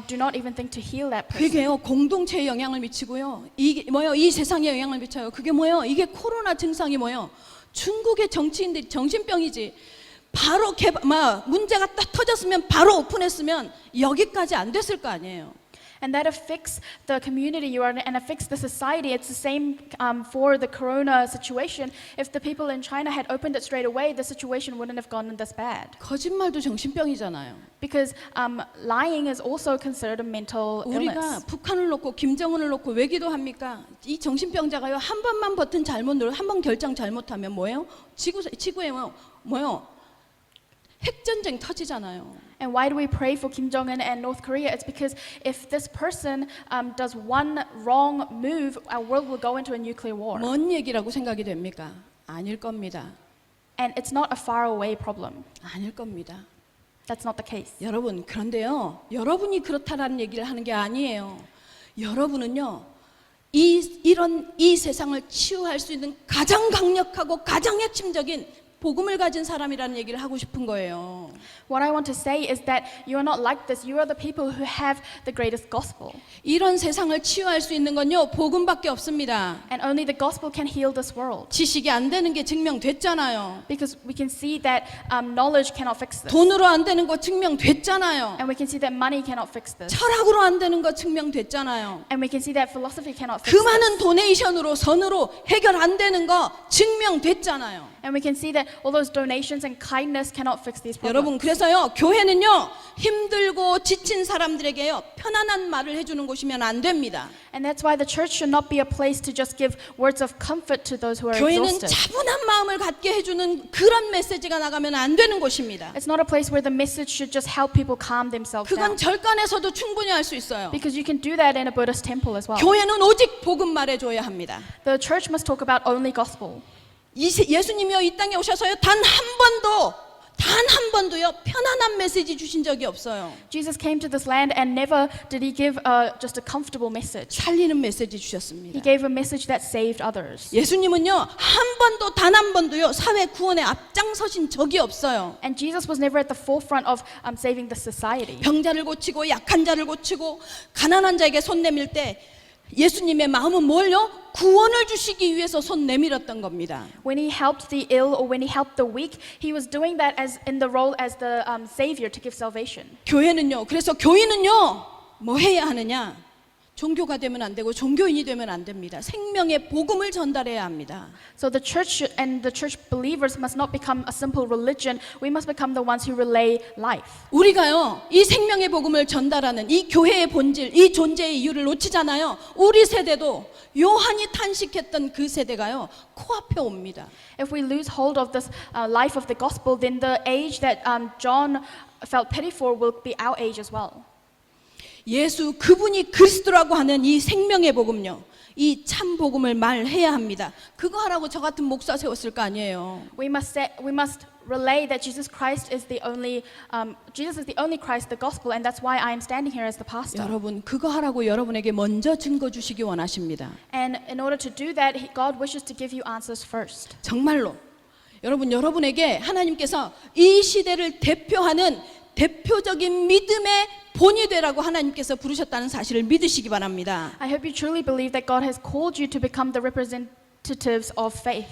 do not even think to heal that person. 그게요. 공동체에 영향을 미치고요. 이게 뭐요? 이 세상에 영향을 미쳐요. 그게 뭐요? 이게 코로나 증상이 뭐요? 중국의 정치인들이 정신병이지. 바로 문제가 딱 터졌으면 바로 오픈했으면 여기까지 안 됐을 거 아니에요. And that affects the community you are in and affects the society. It's the same for the corona situation. If the people in China had opened it straight away, the situation wouldn't have gone this bad. 거짓말도 정신병이잖아요. Because lying is also considered a mental 우리가 illness. 북한을 놓고 김정은을 놓고 왜 기도합니까? 이 정신병자가요. 한 번만 버튼 잘못 누르, 한 번 결정 잘못하면 뭐예요? 지구에 뭐예요? 핵전쟁 터지잖아요. And why do we pray for Kim Jong-un and North Korea? It's because if this person does one wrong move, our world will go into a nuclear war. 먼 얘기라고 생각이 됩니까? 아닐 겁니다. And it's not a far away problem. 아닐 겁니다. That's not the case. 여러분, 그런데요. 여러분이 그렇다라는 얘기를 하는 게 아니에요. 여러분은요. 이 세상을 치유할 수 있는 가장 강력하고 가장 핵심적인 복음을 가진 사람이라는 얘기를 하고 싶은 거예요. What I want to say is that you are not like this. You are the people who have the greatest gospel. 이런 세상을 치유할 수 있는 건요. 복음밖에 없습니다. And only the gospel can heal this world. 지식이 안 되는 게 증명됐잖아요. Because we can see that knowledge cannot fix this. 돈으로 안 되는 거 증명됐잖아요. And we can see that money cannot fix this. 철학으로 안 되는 거 증명됐잖아요. And we can see that philosophy cannot 그 fix this. 많은 도네이션으로 선으로 해결 안 되는 거 증명됐잖아요. And we can see that all those donations and kindness cannot fix these problems. 여러분 그래서요 교회는요 힘들고 지친 사람들에게요 편안한 말을 해주는 곳이면 안 됩니다. And that's why the church should not be a place to just give words of comfort to those who are 교회는 exhausted. 차분한 마음을 갖게 해주는 그런 메시지가 나가면 안 되는 곳입니다. It's not a place where the message should just help people calm themselves 그건 down. 절간에서도 충분히 할 수 있어요. Because you can do that in a Buddhist temple as well. 교회는 오직 복음 말해줘야 합니다. The church must talk about only gospel. 예수님이요 이 땅에 오셔서요 단 한 번도요 편안한 메시지 주신 적이 없어요. Jesus came to this land and never did he give just a comfortable message. 살리는 메시지 He 주셨습니다. gave a message that saved others. 예수님은요 단 한 번도요 사회 구원에 앞장서신 적이 없어요. And Jesus was never at the forefront of saving the society. 병자를 고치고 약한 자를 고치고 가난한 자에게 손 내밀 때 예수님의 마음은 뭘요? 구원을 주시기 위해서 손 내밀었던 겁니다. When he helped the ill or when he helped the weak, he was doing that as in the role as the savior to give salvation. 그래서 교인은요 뭐 해야 하느냐? 종교가 되면 안 되고 종교인이 되면 안 됩니다. 생명의 복음을 전달해야 합니다. So the church and the church believers must not become a simple religion. We must become the ones who relay life. 우리가요 이 생명의 복음을 전달하는 이 교회의 본질, 이 존재의 이유를 놓치잖아요. 우리 세대도 요한이 탄식했던 그 세대가요 코앞에 옵니다. If we lose hold of this life of the gospel, then the age that John felt pity for will be our age as well. 예수 그분이 그리스도라고 하는 이 생명의 복음요. 이 참 복음을 말해야 합니다. 그거 하라고 저 같은 목사 세웠을 거 아니에요. We must relay that Jesus Christ is the only Christ, the gospel, and that's why I am standing here as the pastor. 여러분 그거 하라고 여러분에게 먼저 증거 주시기 원하십니다. And in order to do that, God wishes to give you answers first. 정말로 여러분에게 하나님께서 이 시대를 대표하는 대표적인 믿음의 본이 되라고 하나님께서 부르셨다는 사실을 믿으시기 바랍니다. I hope you truly believe that God has called you to become the representatives of faith.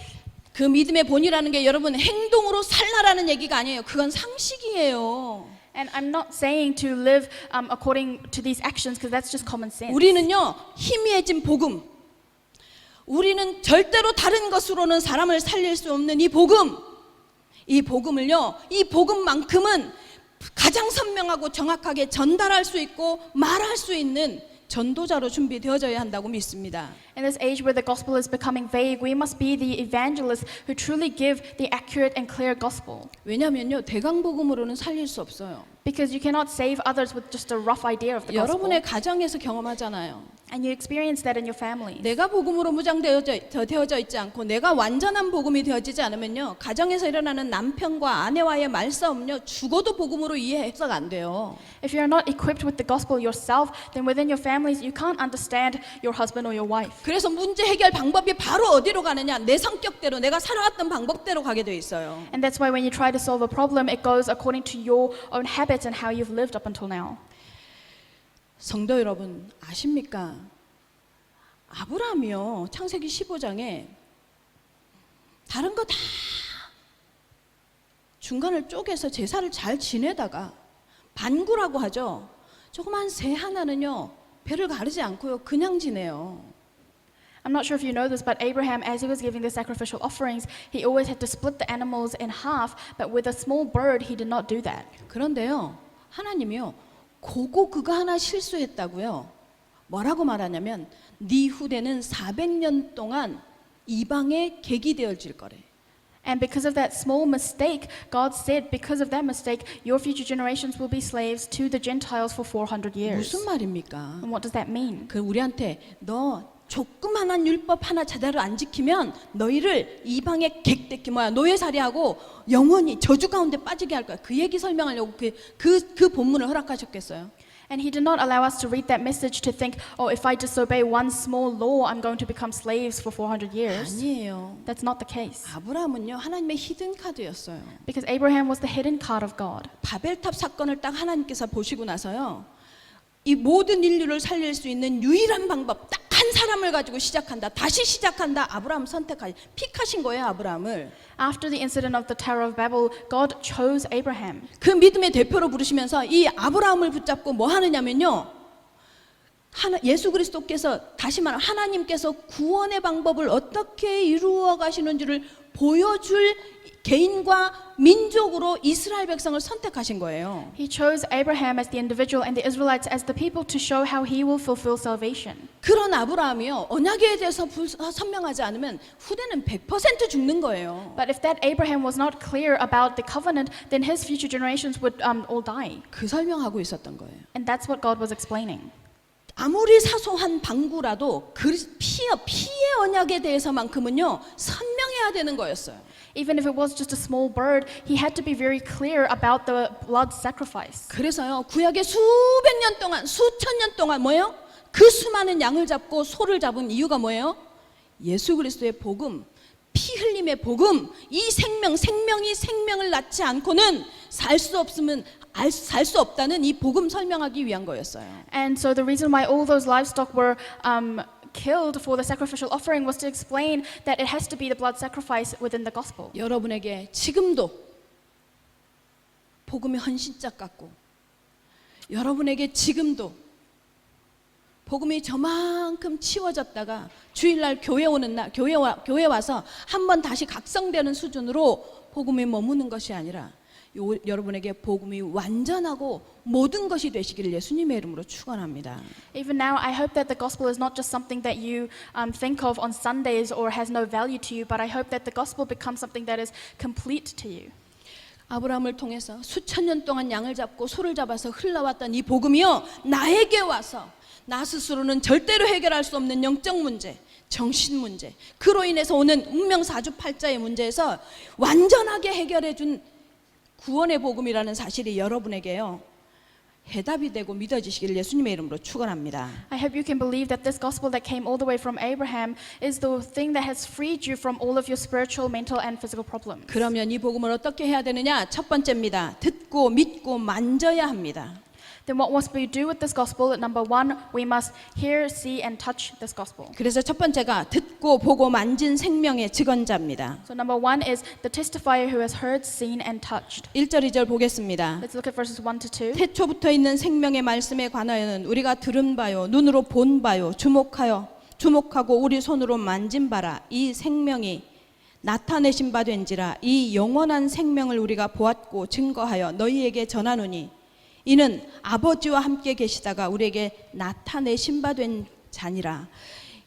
그 믿음의 본이라는 게 여러분 행동으로 살라라는 얘기가 아니에요. 그건 상식이에요. And I'm not saying to live according to these actions because that's just common sense. 우리는요 희미해진 복음, 우리는 절대로 다른 것으로는 사람을 살릴 수 없는 이 복음, 이 복음을요, 이 복음만큼은 가장 선명하고 정확하게 전달할 수 있고 말할 수 있는 전도자로 준비되어져야 한다고 믿습니다. In this age where the gospel is becoming vague, we must be the evangelists who truly give the accurate and clear gospel. 왜냐하면요, 대강복음으로는 살릴 수 없어요. Because you cannot save others with just a rough idea of the gospel. 여러분의 가정에서 경험하잖아요. And you experience that in your families. 내가 복음으로 무장되어져 있지 않고 내가 완전한 복음이 되어지지 않으면요, 가정에서 일어나는 남편과 아내와의 말싸움은요, 죽어도 복음으로 이해해서가 안 돼요. If you're not equipped with the gospel yourself, then within your families you can't understand your husband or your wife. 그래서 문제 해결 방법이 바로 어디로 가느냐, 내 성격대로 내가 살아왔던 방법대로 가게 돼 있어요. And that's why when you try to solve a problem, it goes according to your own habits and how you've lived up until now. 성도 여러분, 아십니까? 아브라함이요, 창세기 15장에 다른 거 다 중간을 쪼개서 제사를 잘 지내다가 반구라고 하죠. 조그만 새 하나는요, 배를 가르지 않고요, 그냥 지내요. I'm not sure if you know this, but Abraham, as he was giving the sacrificial offerings, he always had to split the animals in half, but with a small bird, he did not do that. 그런데요, 하나님이요, 그거 하나 실수했다고요. 뭐라고 말하냐면, 네 후대는 400년 동안 이방의 객이 되어질 거래. And because of that small mistake, God said, because of that mistake, your future generations will be slaves to the Gentiles for 400 years. 무슨 말입니까? And what does that mean? 그 우리한테 너 조그만한 율법 하나 제대로 안 지키면 너희를 이방의 객되기 노예살이하고 영원히 저주 가운데 빠지게 할 거야. 그 얘기 설명하려고 그 본문을 허락하셨겠어요? And he did not allow us to read that message to think, oh, if I disobey one small law, I'm going to become slaves for 400 years. 아니에요. That's not the case. 아브라함은요, 하나님의 히든 카드였어요. Because Abraham was the hidden card of God. 바벨탑 사건을 딱 하나님께서 보시고 나서요, 이 모든 인류를 살릴 수 있는 유일한 방법, 딱 한 사람을 가지고 시작한다, 다시 시작한다. 아브라함 픽하신 거예요, 아브라함을. After the incident of the Tower of Babel, God chose Abraham. 그 믿음의 대표로 부르시면서 이 아브라함을 붙잡고 뭐 하느냐면요, 예수 그리스도께서, 다시 말하면 하나님께서 구원의 방법을 어떻게 이루어 가시는지를 보여줄 개인과 민족으로 이스라엘 백성을 선택하신 거예요. He chose Abraham as the individual and the Israelites as the people to show how he will fulfill salvation. 그런 아브라함이요, 언약에 대해서 선명하지 않으면 후대는 100% 죽는 거예요. But if that Abraham was not clear about the covenant, then his future generations would all die. 그 설명하고 있었던 거예요. And that's what God was explaining. 아무리 사소한 방구라도 피의 언약에 대해서만큼은요, 선명해야 되는 거였어요. Even if it was just a small bird, he had to be very clear about the blood sacrifice. 그래서요, 구약의 수백 년 동안, 수천 년 동안 뭐예요? 그 수많은 양을 잡고 소를 잡은 이유가 뭐예요? 예수 그리스도의 복음, 피 흘림의 복음, 이 생명이 생명을 낳지 않고는 살 수 없다는 이 복음 설명하기 위한 거였어요. And so the reason why all those livestock were killed for the sacrificial offering was to explain that it has to be the blood sacrifice within the gospel. 여러분에게 지금도 복음의 헌신짝 같고, 여러분에게 지금도 복음이 저만큼 치워졌다가 주일날 교회 오는 날, 교회 와서 한번 다시 각성되는 수준으로 복음이 머무는 것이 아니라 여러분에게 복음이 완전하고 모든 것이 되시기를 예수님의 이름으로 축원합니다. Even now, I hope that the gospel is not just something that you think of on Sundays or has no value to you, but I hope that the gospel becomes something that is complete to you. 아브라함을 통해서 수천 년 동안 양을 잡고 소를 잡아서 흘러왔던 이 복음이요, 나에게 와서 나 스스로는 절대로 해결할 수 없는 영적 문제, 정신 문제, 그로 인해서 오는 운명사주팔자의 문제에서 완전하게 해결해 준 구원의 복음이라는 사실이 여러분에게요, 해답이 되고 믿어지시기를 예수님의 이름으로 축원합니다. I hope you can believe that this gospel that came all the way from Abraham is the thing that has freed you from all of your spiritual, mental, and physical problems. 그러면 이 복음을 어떻게 해야 되느냐? 첫 번째입니다. 듣고 믿고 만져야 합니다. Then what must we do with this gospel? Number one, we must hear, see, and touch this gospel. 그래서 첫 번째가 듣고 보고 만진 생명의 증언자입니다. So number one is the testifier who has heard, seen, and touched. 1절 2절 보겠습니다. Let's look at verses 1 to 2. 태초부터 있는 생명의 말씀에 관하여는 우리가 들은 바요, 눈으로 본 바요, 주목하고 우리 손으로 만진 바라. 이 생명이 나타내신 바 된지라 이 영원한 생명을 우리가 보았고 증거하여 너희에게 전하노니 이는 아버지와 함께 계시다가 우리에게 나타내신 바 된 자니라.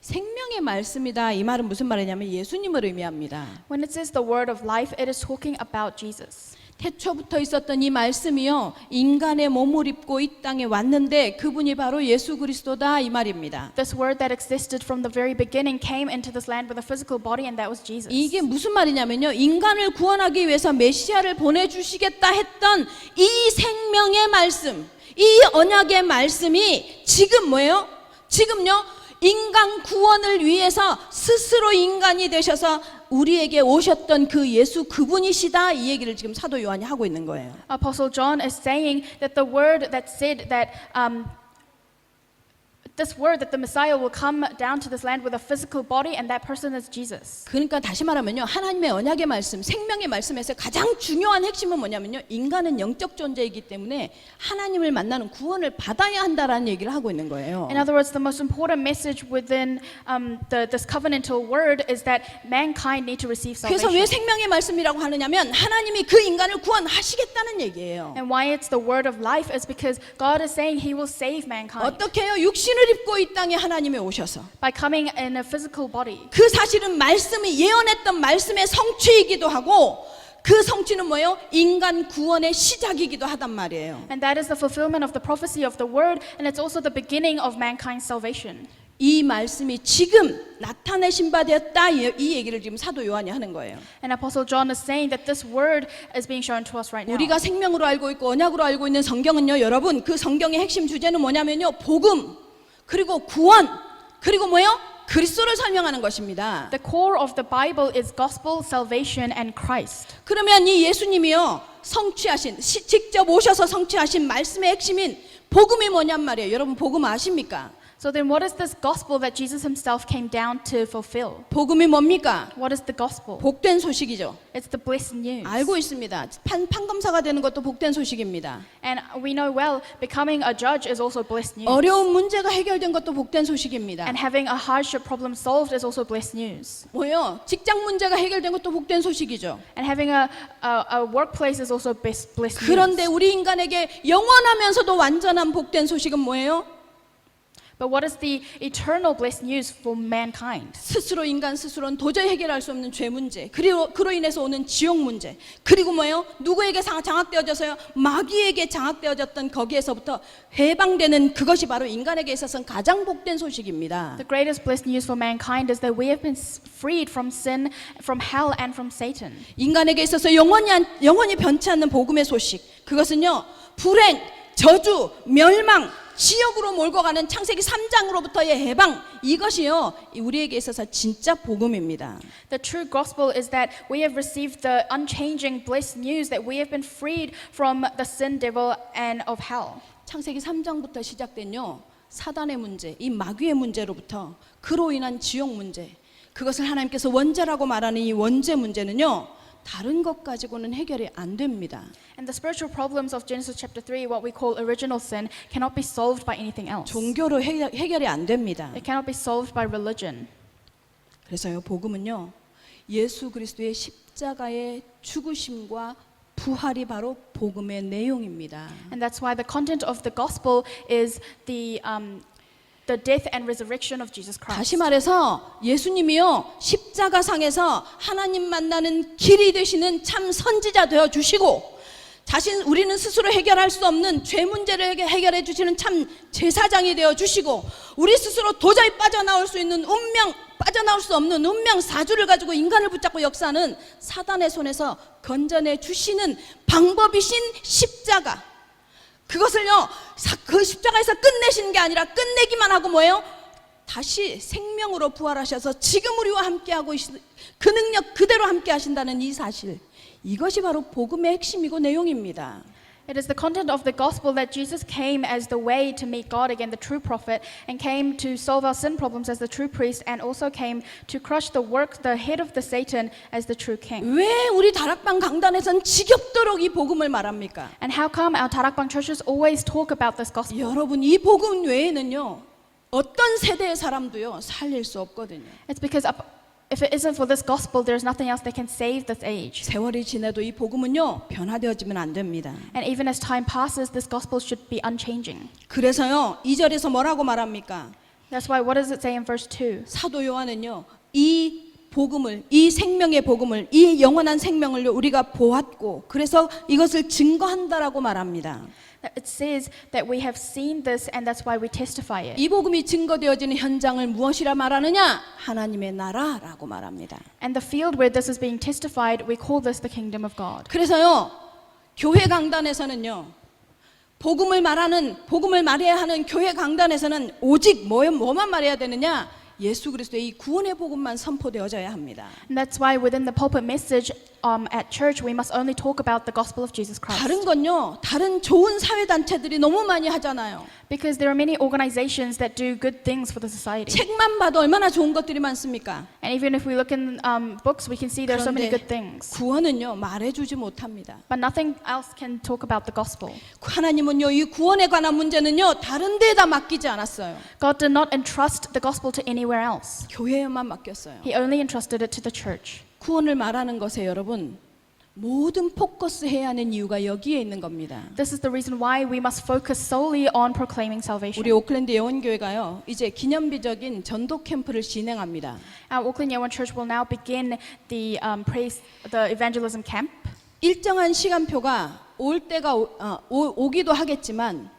생명의 말씀이다. 이 말은 무슨 말이냐면 예수님을 의미합니다. When it says the word of life, it is talking about Jesus. 태초부터 있었던 이 말씀이요 인간의 몸을 입고 이 땅에 왔는데 그분이 바로 예수 그리스도다 이 말입니다. This word that existed from the very beginning came into this land with a physical body, and that was Jesus. 이게 무슨 말이냐면요 인간을 구원하기 위해서 메시아를 보내주시겠다 했던 이 생명의 말씀, 이 언약의 말씀이 지금 뭐예요? 지금요 인간 구원을 위해서 스스로 인간이 되셔서 우리에게 오셨던 그 예수 그분이시다 이 얘기를 지금 사도 요한이 하고 있는 거예요. Apostle John is saying that the word that said that this word that the Messiah will come down to this land with a physical body, and that person is Jesus. 그러니까 다시 말하면요 하나님의 언약의 말씀, 생명의 말씀에서 가장 중요한 핵심은 뭐냐면요 인간은 영적 존재이기 때문에 하나님을 만나는 구원을 받아야 한다라는 얘기를 하고 있는 거예요. In other words, the most important message within this covenantal word is that mankind need to receive 그래서 salvation. 왜 생명의 말씀이라고 하느냐면 하나님이 그 인간을 구원하시겠다는 얘기예요. And why it's the word of life is because God is saying He will save mankind 어떻게 해요? 육신을 입고 이 땅에 하나님이 오셔서 by coming in a physical body. 그 사실은 말씀이 예언했던 말씀의 성취이기도 하고 그 성취는 뭐예요? 인간 구원의 시작이기도 하단 말이에요. And that is the fulfillment of the prophecy of the word, and it's also the beginning of mankind's salvation. 이 말씀이 지금 나타내신 바 되었다 이 얘기를 지금 사도 요한이 하는 거예요. And Apostle John is saying that this word is being shown to us right now. 우리가 생명으로 알고 있고 언약으로 알고 있는 성경은요 여러분 그 성경의 핵심 주제는 뭐냐면요 복음 그리고 구원 그리고 뭐예요? 그리스도를 설명하는 것입니다. The core of the Bible is gospel, salvation, and Christ. 그러면 이 예수님이요 성취하신 직접 오셔서 성취하신 말씀의 핵심인 복음이 뭐냔 말이에요. 여러분 복음 아십니까? So then what is this gospel that Jesus himself came down to fulfill? 복음이 뭡니까? What is the gospel? 복된 소식이죠. It's the blessed news. 알고 있습니다. 판검사가 되는 것도 복된 소식입니다. And we know well, becoming a judge is also blessed news. 어려운 문제가 해결된 것도 복된 소식입니다. And having a hardship problem solved is also blessed news. 뭐요? 직장 문제가 해결된 것도 복된 소식이죠. And having a workplace is also blessed news. 그런데 우리 인간에게 영원하면서도 완전한 복된 소식은 뭐예요? But what is the eternal blessed news for mankind? 스스로 인간 스스로는 도저히 해결할 수 없는 죄 문제, 그리고 그로 인해서 오는 지옥 문제, 그리고 뭐예요? 누구에게 장악되어져서요? 마귀에게 장악되어졌던 거기에서부터 해방되는 그것이 바로 인간에게 있어서는 가장 복된 소식입니다. The greatest blessed news for mankind is that we have been freed from sin, from hell, and from Satan. 인간에게 있어서 영원히 변치 않는 복음의 소식, 그것은요 불행, 저주, 멸망, 지옥으로 몰고 가는 창세기 3장으로부터의 해방, 이것이요 우리에게 있어서 진짜 복음입니다. The true gospel is that we have received the unchanging blessed news that we have been freed from the sin, devil, and of hell. 창세기 3장부터 시작된요 사단의 문제, 이 마귀의 문제로부터 그로 인한 지옥 문제, 그것을 하나님께서 원죄라고 말하는 이 원죄 문제는요 다른 것 가지고는 해결이 안 됩니다. And the spiritual problems of Genesis chapter 3, what we call original sin, cannot be solved by anything else. 종교로 해결이 안 됩니다. It cannot be solved by religion. 그래서요 복음은요 예수 그리스도의 십자가의 죽으심과 부활이 바로 복음의 내용입니다. And that's why the content of the gospel is the death and resurrection of Jesus Christ. 다시 말해서 예수님이요 십자가상에서 하나님 만나는 길이 되시는 참 선지자 되어 주시고 우리는 스스로 해결할 수 없는 죄 문제를 해결해 주시는 참 제사장이 되어 주시고 우리 스스로 도저히 빠져나올 수 없는 운명 사주를 가지고 인간을 붙잡고 역사하는 사단의 손에서 건져내 주시는 방법이신 십자가, 그것을요 그 십자가에서 끝내신 게 아니라 끝내기만 하고 뭐예요? 다시 생명으로 부활하셔서 지금 우리와 함께하고 그 능력 그대로 함께 하신다는 이 사실, 이것이 바로 복음의 핵심이고 내용입니다. It is the content of the gospel that Jesus came as the way to meet God again, the true prophet, and came to solve our sin problems as the true priest, and also came to crush the head of the Satan as the true king. 왜 우리 다락방 강단에선 지겹도록 이 복음을 말합니까? And how come our Tarakbang churches always talk about this gospel? 여러분 이 복음 외에는요 어떤 세대의 사람도요 살릴 수 없거든요. It's because If it isn't for this gospel, there's nothing else that can save this age. 세월이 지나도 이 복음은요 변화되어지면 안 됩니다. And even as time passes, this gospel should be unchanging. 그래서요 2절에서 뭐라고 말합니까? That's why what does it say in verse 2? 사도 요한은요 이 복음을, 이 생명의 복음을, 이 영원한 생명을 우리가 보았고 그래서 이것을 증거한다라고 말합니다. It says that we have seen this and that's why we testify it. 이 복음이 증거되어지는 현장을 무엇이라 말하느냐? 하나님의 나라라고 말합니다. And the field where this is being testified, we call this the kingdom of God. 그래서요 교회 강단에서는요 복음을 말해야 하는 교회 강단에서는 오직 뭐만 말해야 되느냐? 예수 그리스도의 이 구원의 복음만 선포되어져야 합니다. And that's why within the pulpit message at church, we must only talk about the gospel of Jesus Christ. 다른 건요 다른 좋은 사회 단체들이 너무 많이 하잖아요. Because there are many organizations that do good things for the society. 책만 봐도 얼마나 좋은 것들이 많습니까? And even if we look in books, we can see there are so many 그런데 good things. 구원은요 말해주지 못합니다. But nothing else can talk about the gospel. 하나님은요 이 구원에 관한 문제는요 다른 데에다 맡기지 않았어요. God did not entrust the gospel to anywhere else. 교회에만 맡겼어요. He only entrusted it to the church. 구원을 말하는 것에 여러분 모든 포커스 해야 하는 이유가 여기에 있는 겁니다. This is the reason why we must focus solely on proclaiming salvation. 우리 오클랜드 예원교회가요 이제 기념비적인 전도 캠프를 진행합니다. Our Auckland Yeowon Church will now begin the evangelism camp. 일정한 시간표가 오기도 하겠지만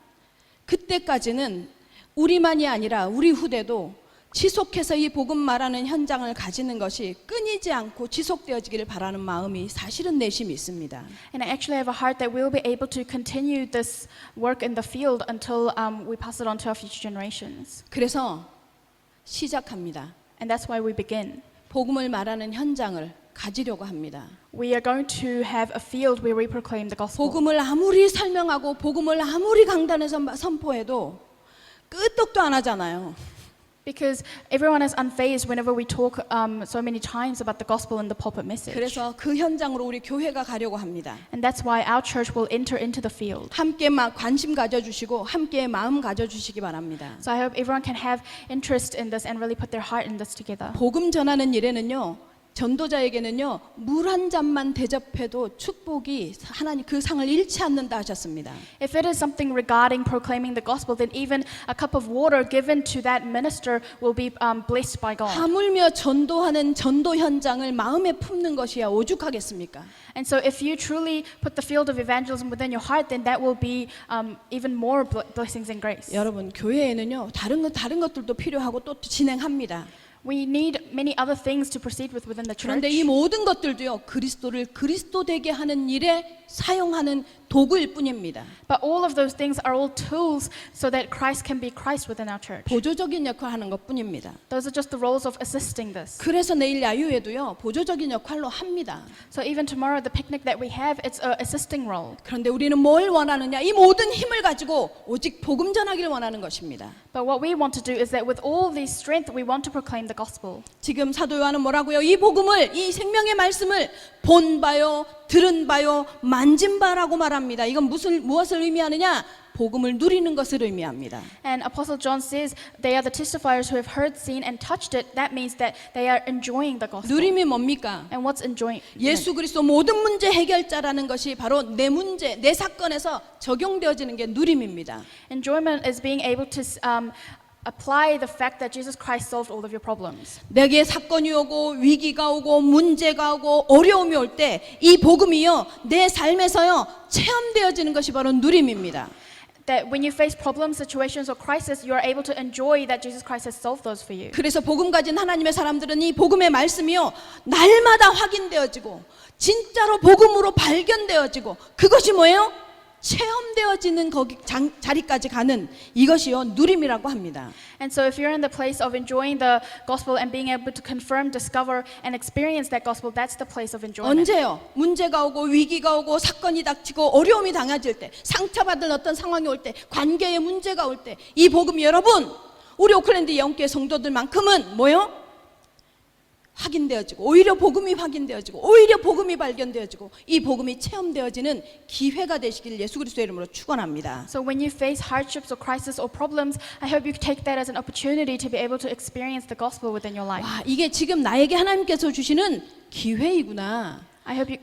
그때까지는 우리만이 아니라 우리 후대도 지속해서 이 복음 말하는 현장을 가지는 것이 끊이지 않고 지속되어지기를 바라는 마음이 사실은 내심이 있습니다. And I actually have a heart that we'll be able to continue this work in the field until we pass it on to our future generations. 그래서 시작합니다. And that's why we begin. 복음을 말하는 현장을 가지려고 합니다. We are going to have a field where we proclaim the gospel. 복음을 아무리 설명하고 복음을 아무리 강단에서 선포해도 끄떡도 안 하잖아요. Because everyone is unfazed whenever we talk so many times about the gospel in the pulpit message. 그래서 그 현장으로 우리 교회가 가려고 합니다. And that's why our church will enter into the field. 함께 관심 가져주시고 함께 마음 가져주시기 바랍니다. So I hope everyone can have interest in this and really put their heart in this together. 복음 전하는 일에는요. 전도자에게는요. 물 한 잔만 대접해도 축복이 하나님 그 상을 잃지 않는다 하셨습니다. If it is something regarding proclaiming the gospel, then even a cup of water given to that minister will be blessed by God. 하물며 전도하는 전도 현장을 마음에 품는 것이야 오죽하겠습니까? And so if you truly put the field of evangelism within your heart, then that will be even more blessings and grace. 여러분 교회에는요. 다른 것들도 필요하고 또 진행합니다. We need many other things to proceed with within the church. 그런데 이 모든 것들도요. 그리스도를 그리스도 되게 하는 일에 사용하는 도구일 뿐입니다. But all of those things are all tools so that Christ can be Christ within our church. 보조적인 역할을 하는 것뿐입니다. Those are just the roles of assisting this. 그래서 내일 야유회도요. 보조적인 역할로 합니다. So even tomorrow, the picnic that we have, it's an assisting role. 그런데 우리는 뭘 원하느냐? 이 모든 힘을 가지고 오직 복음 전하기를 원하는 것입니다. But what we want to do is that with all this strength, we want to proclaim the gospel. 지금 사도 요한은 뭐라고요? 이 복음을 이 생명의 말씀을 본 바요, 들은 바요, 만진 바라고 말합니다. 이건 무엇을 의미하느냐? 복음을 누리는 것을 의미합니다. And Apostle John says they are the testifiers who have heard, seen, and touched it. That means that they are enjoying the gospel. 누림이 뭡니까? And what's enjoying? 예수 그리스도 모든 문제 해결자라는 것이 바로 내 문제, 내 사건에서 적용되어지는 게 누림입니다. Enjoyment is being able to apply the fact that Jesus Christ solved all of your problems. 내게 사건이 오고 위기가 오고 문제가 오고 어려움이 올 때 이 복음이요 내 삶에서요 체험되어지는 것이 바로 누림입니다. That when you face problems, situations, or crisis, you are able to enjoy that Jesus Christ has solved those for you. 그래서 복음 가진 하나님의 사람들은 이 복음의 말씀이요 날마다 확인되어지고 진짜로 복음으로 발견되어지고 그것이 뭐예요? 체험되어지는 자리까지 가는 이것이요 누림이라고 합니다. And so if you're in the place of enjoying the gospel and being able to confirm, discover, and experience that gospel, that's the place of enjoyment. 언제요? 문제가 오고 위기가 오고 사건이 닥치고 어려움이 당해질 때 상처받을 어떤 상황이 올 때 관계에 문제가 올 때 이 복음이 여러분 우리 오클랜드 예언교회 성도들만큼은 뭐요? 확인되어지고 오히려 복음이 확인되어지고 오히려 복음이 발견되어지고 이 복음이 체험되어지는 기회가 되시길 예수 그리스도의 이름으로 축원합니다. So when you face hardships or crisis or problems, I hope you take that as an opportunity to be able to experience the gospel within your life. 와, 이게 지금 나에게 하나님께서 주시는 기회이구나. I hope you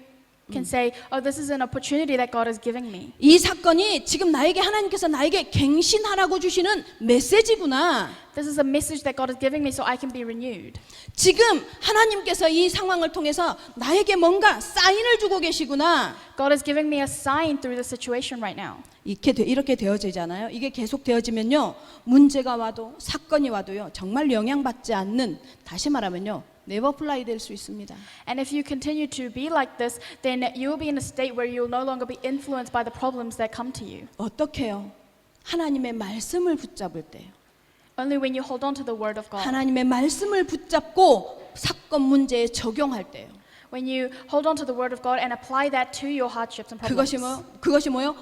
can say, oh, this is an opportunity that God is giving me. 이 사건이 지금 나에게 하나님께서 나에게 갱신하라고 주시는 메시지구나. This is a message that God is giving me so I can be renewed. 지금 하나님께서 이 상황을 통해서 나에게 뭔가 사인을 주고 계시구나. God is giving me a sign through the situation right now. 이렇게 되어지잖아요. 이게 계속 되어지면요. 문제가 와도 사건이 와도요. 정말 영향받지 않는, 다시 말하면요. 네버플라이 될 수 있습니다. And if you continue to be like this, then you will be in a state where you'll no longer be influenced by the problems that come to you. 어떻게요? 하나님의 말씀을 붙잡을 때요. Only when you hold on to the word of God. 하나님의 말씀을 붙잡고 사건 문제에 적용할 때요. When you hold on to the word of God and apply that to your hardships and problems. 그것이 뭐요?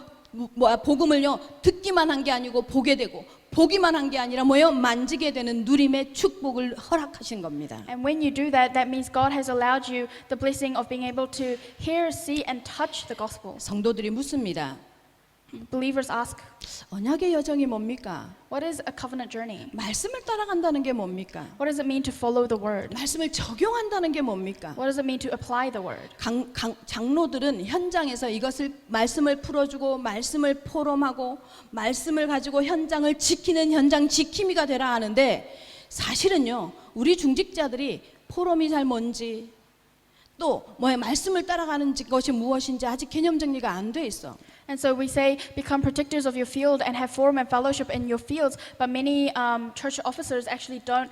복음을요 듣기만 한 게 아니고 보게 되고 보기만 한 게 아니라 뭐요? 만지게 되는 누림의 축복을 허락하신 겁니다. And when you do that, that means God has allowed you the blessing of being able to hear, see, and touch the gospel. 성도들이 묻습니다. Believers ask, 언약의 여정이 뭡니까? what is a covenant journey? 말씀을 따라간다는 게 뭡니까? What does it mean to follow the word? 말씀을 적용한다는 게 뭡니까? What does it mean to apply the word? 장로들은 현장에서 이것을 말씀을 풀어주고 말씀을 포럼하고 말씀을 가지고 현장을 지키는 현장 지킴이가 되라 하는데 사실은요 우리 중직자들이 포럼이 잘 뭔지 또 말씀을 따라가는 것이 무엇인지 아직 개념 정리가 안 돼 있어. And so we say, become protectors of your field and have forum and fellowship in your fields, but many church officers actually don't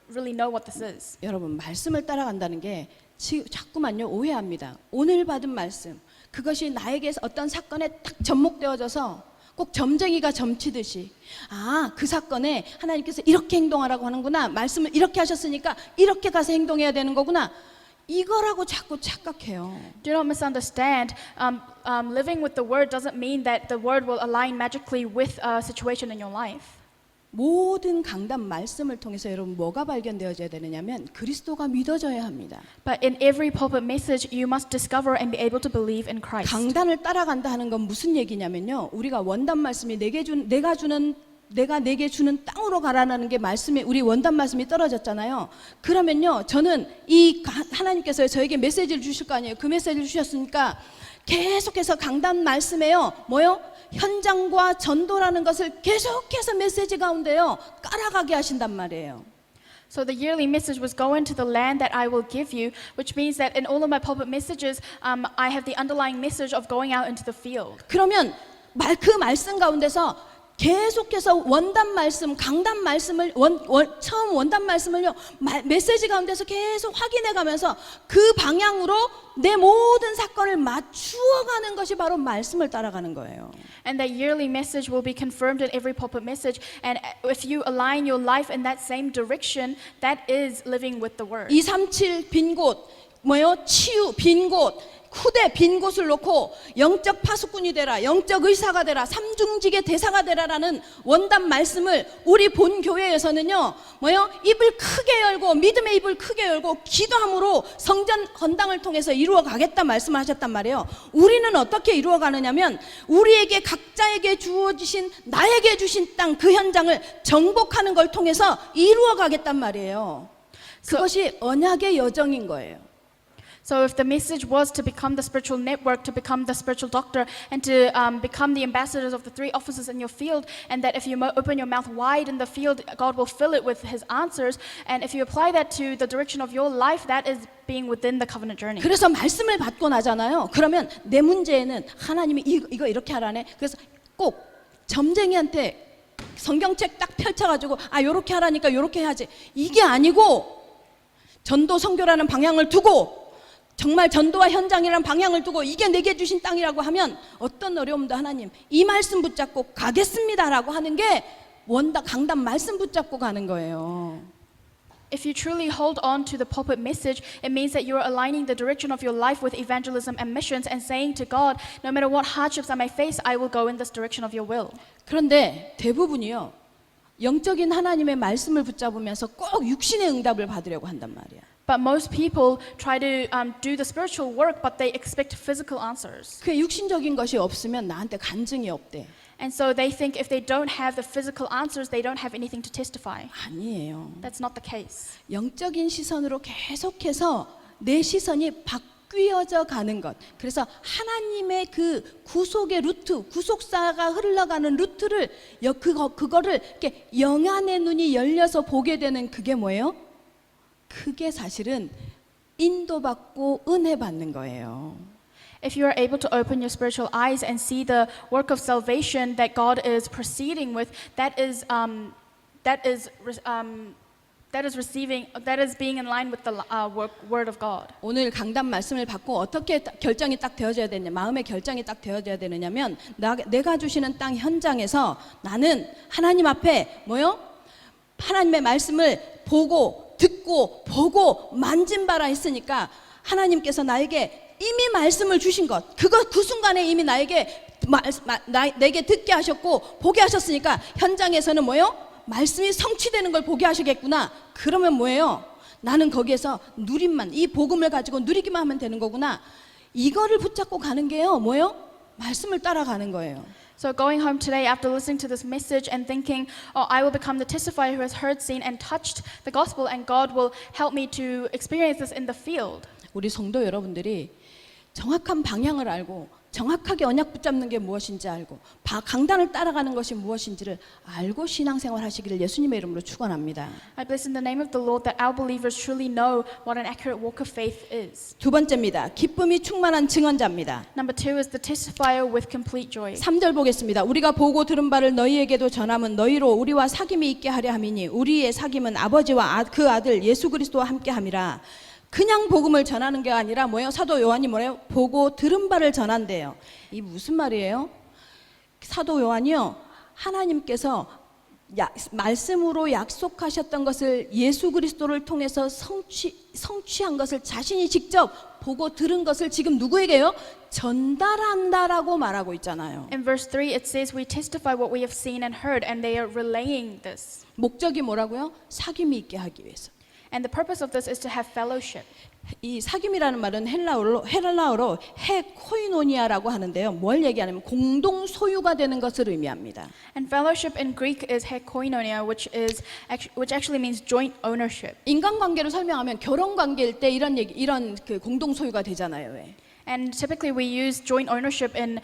really know what this is. 여러분 말씀을 따라간다는 게 자꾸만요 오해합니다. 오늘 받은 말씀 그것이 나에게 어떤 사건에 딱 접목되어져서 꼭 점쟁이가 점치듯이 그 사건에 하나님께서 이렇게 행동하라고 하는구나 말씀을 이렇게 하셨으니까 이렇게 가서 행동해야 되는 거구나 이거라고 자꾸 착각해요. Do not misunderstand. Living with the word doesn't mean that the word will align magically with a situation in your life. 모든 강단 말씀을 통해서 여러분 뭐가 발견되어져야 되느냐면 그리스도가 믿어져야 합니다. But in every pulpit message, you must discover and be able to believe in Christ. 강단을 따라간다 하는 건 무슨 얘기냐면요. 우리가 원단 말씀이 내가 내게 주는 땅으로 가라는 게 말씀이 우리 원단 말씀이 떨어졌잖아요. 그러면요, 저는 이 하나님께서 저에게 메시지를 주실 거 아니에요. 그 메시지를 주셨으니까 계속해서 강단 말씀에요. 현장과 전도라는 것을 계속해서 메시지 가운데요 깔아가게 하신단 말이에요. So the yearly message was go into the land that I will give you, which means that in all of my pulpit messages, I have the underlying message of going out into the field. 그러면 그 말씀 가운데서 계속해서 원단 말씀, 강단 말씀을 처음 원단 말씀을요 메시지 가운데서 계속 확인해가면서 그 방향으로 내 모든 사건을 맞추어가는 것이 바로 말씀을 따라가는 거예요. And that yearly message will be confirmed in every pulpit message. And if you align your life in that same direction, that is living with the word. 237 빈 곳, 치유 빈 곳. 후대 빈 곳을 놓고 영적 파수꾼이 되라, 영적 의사가 되라, 삼중직의 대사가 되라라는 원단 말씀을 우리 본 교회에서는요, 입을 크게 열고 믿음의 입을 크게 열고 기도함으로 성전 헌당을 통해서 이루어 가겠다 말씀을 하셨단 말이에요. 우리는 어떻게 이루어 가느냐면 우리에게 각자에게 주어지신 나에게 주신 땅 그 현장을 정복하는 걸 통해서 이루어 가겠단 말이에요. 그것이 언약의 여정인 거예요. So if the message was to become the spiritual network, to become the spiritual doctor, and to become the ambassadors of the three offices in your field, and that if you open your mouth wide in the field, God will fill it with His answers, and if you apply that to the direction of your life, that is being within the covenant journey. 그래서 말씀을 받고 나잖아요. 그러면 내 문제에는 하나님이 이거 이렇게 하라네. 그래서 꼭 점쟁이한테 성경책 딱 펼쳐가지고 요렇게 하라니까 요렇게 해야지. 이게 아니고 전도 선교라는 방향을 두고 정말 전도와 현장이라는 방향을 두고 이게 내게 주신 땅이라고 하면 어떤 어려움도 하나님 이 말씀 붙잡고 가겠습니다라고 하는 게 강단 말씀 붙잡고 가는 거예요. If you truly hold on to the pulpit message, it means that you are aligning the direction of your life with evangelism and missions and saying to God, no matter what hardships I may face, I will go in this direction of your will. 그런데 대부분이요 영적인 하나님의 말씀을 붙잡으면서 꼭 육신의 응답을 받으려고 한단 말이야. But most people try to do the spiritual work, but they expect physical answers. 그 육신적인 것이 없으면 나한테 간증이 없대. And so they think if they don't have the physical answers, they don't have anything to testify. 아니에요. That's not the case. 영적인 시선으로 계속해서 내 시선이 바뀌어져 가는 것. 그래서 하나님의 그 구속의 루트, 구속사가 흘러가는 루트를 그거를 이렇게 영안의 눈이 열려서 보게 되는 그게 뭐예요? 그게 사실은 인도받고 은혜 받는 거예요. If you are able to open your spiritual eyes and see the work of salvation that God is proceeding with, that is being in line with the word of God. 오늘 강단 말씀을 받고 어떻게 결정이 딱 되어져야 되냐, 마음의 결정이 딱 되어져야 되느냐면 내가 주시는 땅 현장에서 나는 하나님 앞에 뭐요? 하나님의 말씀을 보고 듣고 보고 만진 바라 했으니까 하나님께서 나에게 이미 말씀을 주신 것, 그 순간에 이미 나에게 내게 듣게 하셨고 보게 하셨으니까 현장에서는 뭐요? 말씀이 성취되는 걸 보게 하시겠구나. 그러면 뭐예요? 나는 거기에서 누림만, 이 복음을 가지고 누리기만 하면 되는 거구나. 이거를 붙잡고 가는 게요, 뭐예요? 말씀을 따라가는 거예요. So going home today after listening to this message and thinking, oh, I will become the testifier who has heard, seen, and touched the gospel, and God will help me to experience this in the field. 우리 성도 여러분들이 정확한 방향을 알고 정확하게 언약 붙잡는 게 무엇인지 알고 강단을 따라가는 것이 무엇인지를 알고 신앙생활 하시기를 예수님의 이름으로 축원합니다. I bless in the name of the Lord that our believers truly know what an accurate walk of faith is. 두 번째입니다. 기쁨이 충만한 증언자입니다. Number 2 is the testifier with complete joy. 3절 보겠습니다. 우리가 보고 들은 바를 너희에게도 전함은 너희로 우리와 사귐이 있게 하려 함이니 우리의 사귐은 아버지와 그 아들 예수 그리스도와 함께 함이라. 그냥 복음을 전하는 게 아니라 뭐예요? 사도 요한이 뭐래요? 보고 들은 바를 전한대요. 이 무슨 말이에요? 사도 요한이요, 하나님께서 말씀으로 약속하셨던 것을 예수 그리스도를 통해서 성취한 것을 자신이 직접 보고 들은 것을 지금 누구에게요? 전달한다라고 말하고 있잖아요. In verse 3 it says we testify what we have seen and heard, and they are relaying this. 목적이 뭐라고요? 사귐이 있게 하기 위해서. And the purpose of this is to have fellowship. 이 사귐이라는 말은 헬라어로 헤코이노니아라고 하는데요. 뭘 얘기하냐면 공동 소유가 되는 것을 의미합니다. And fellowship in Greek is hekoinonia, which actually means joint ownership. 인간관계로 설명하면 결혼 관계일 때 이런 그 공동 소유가 되잖아요. 왜? And typically we use joint ownership in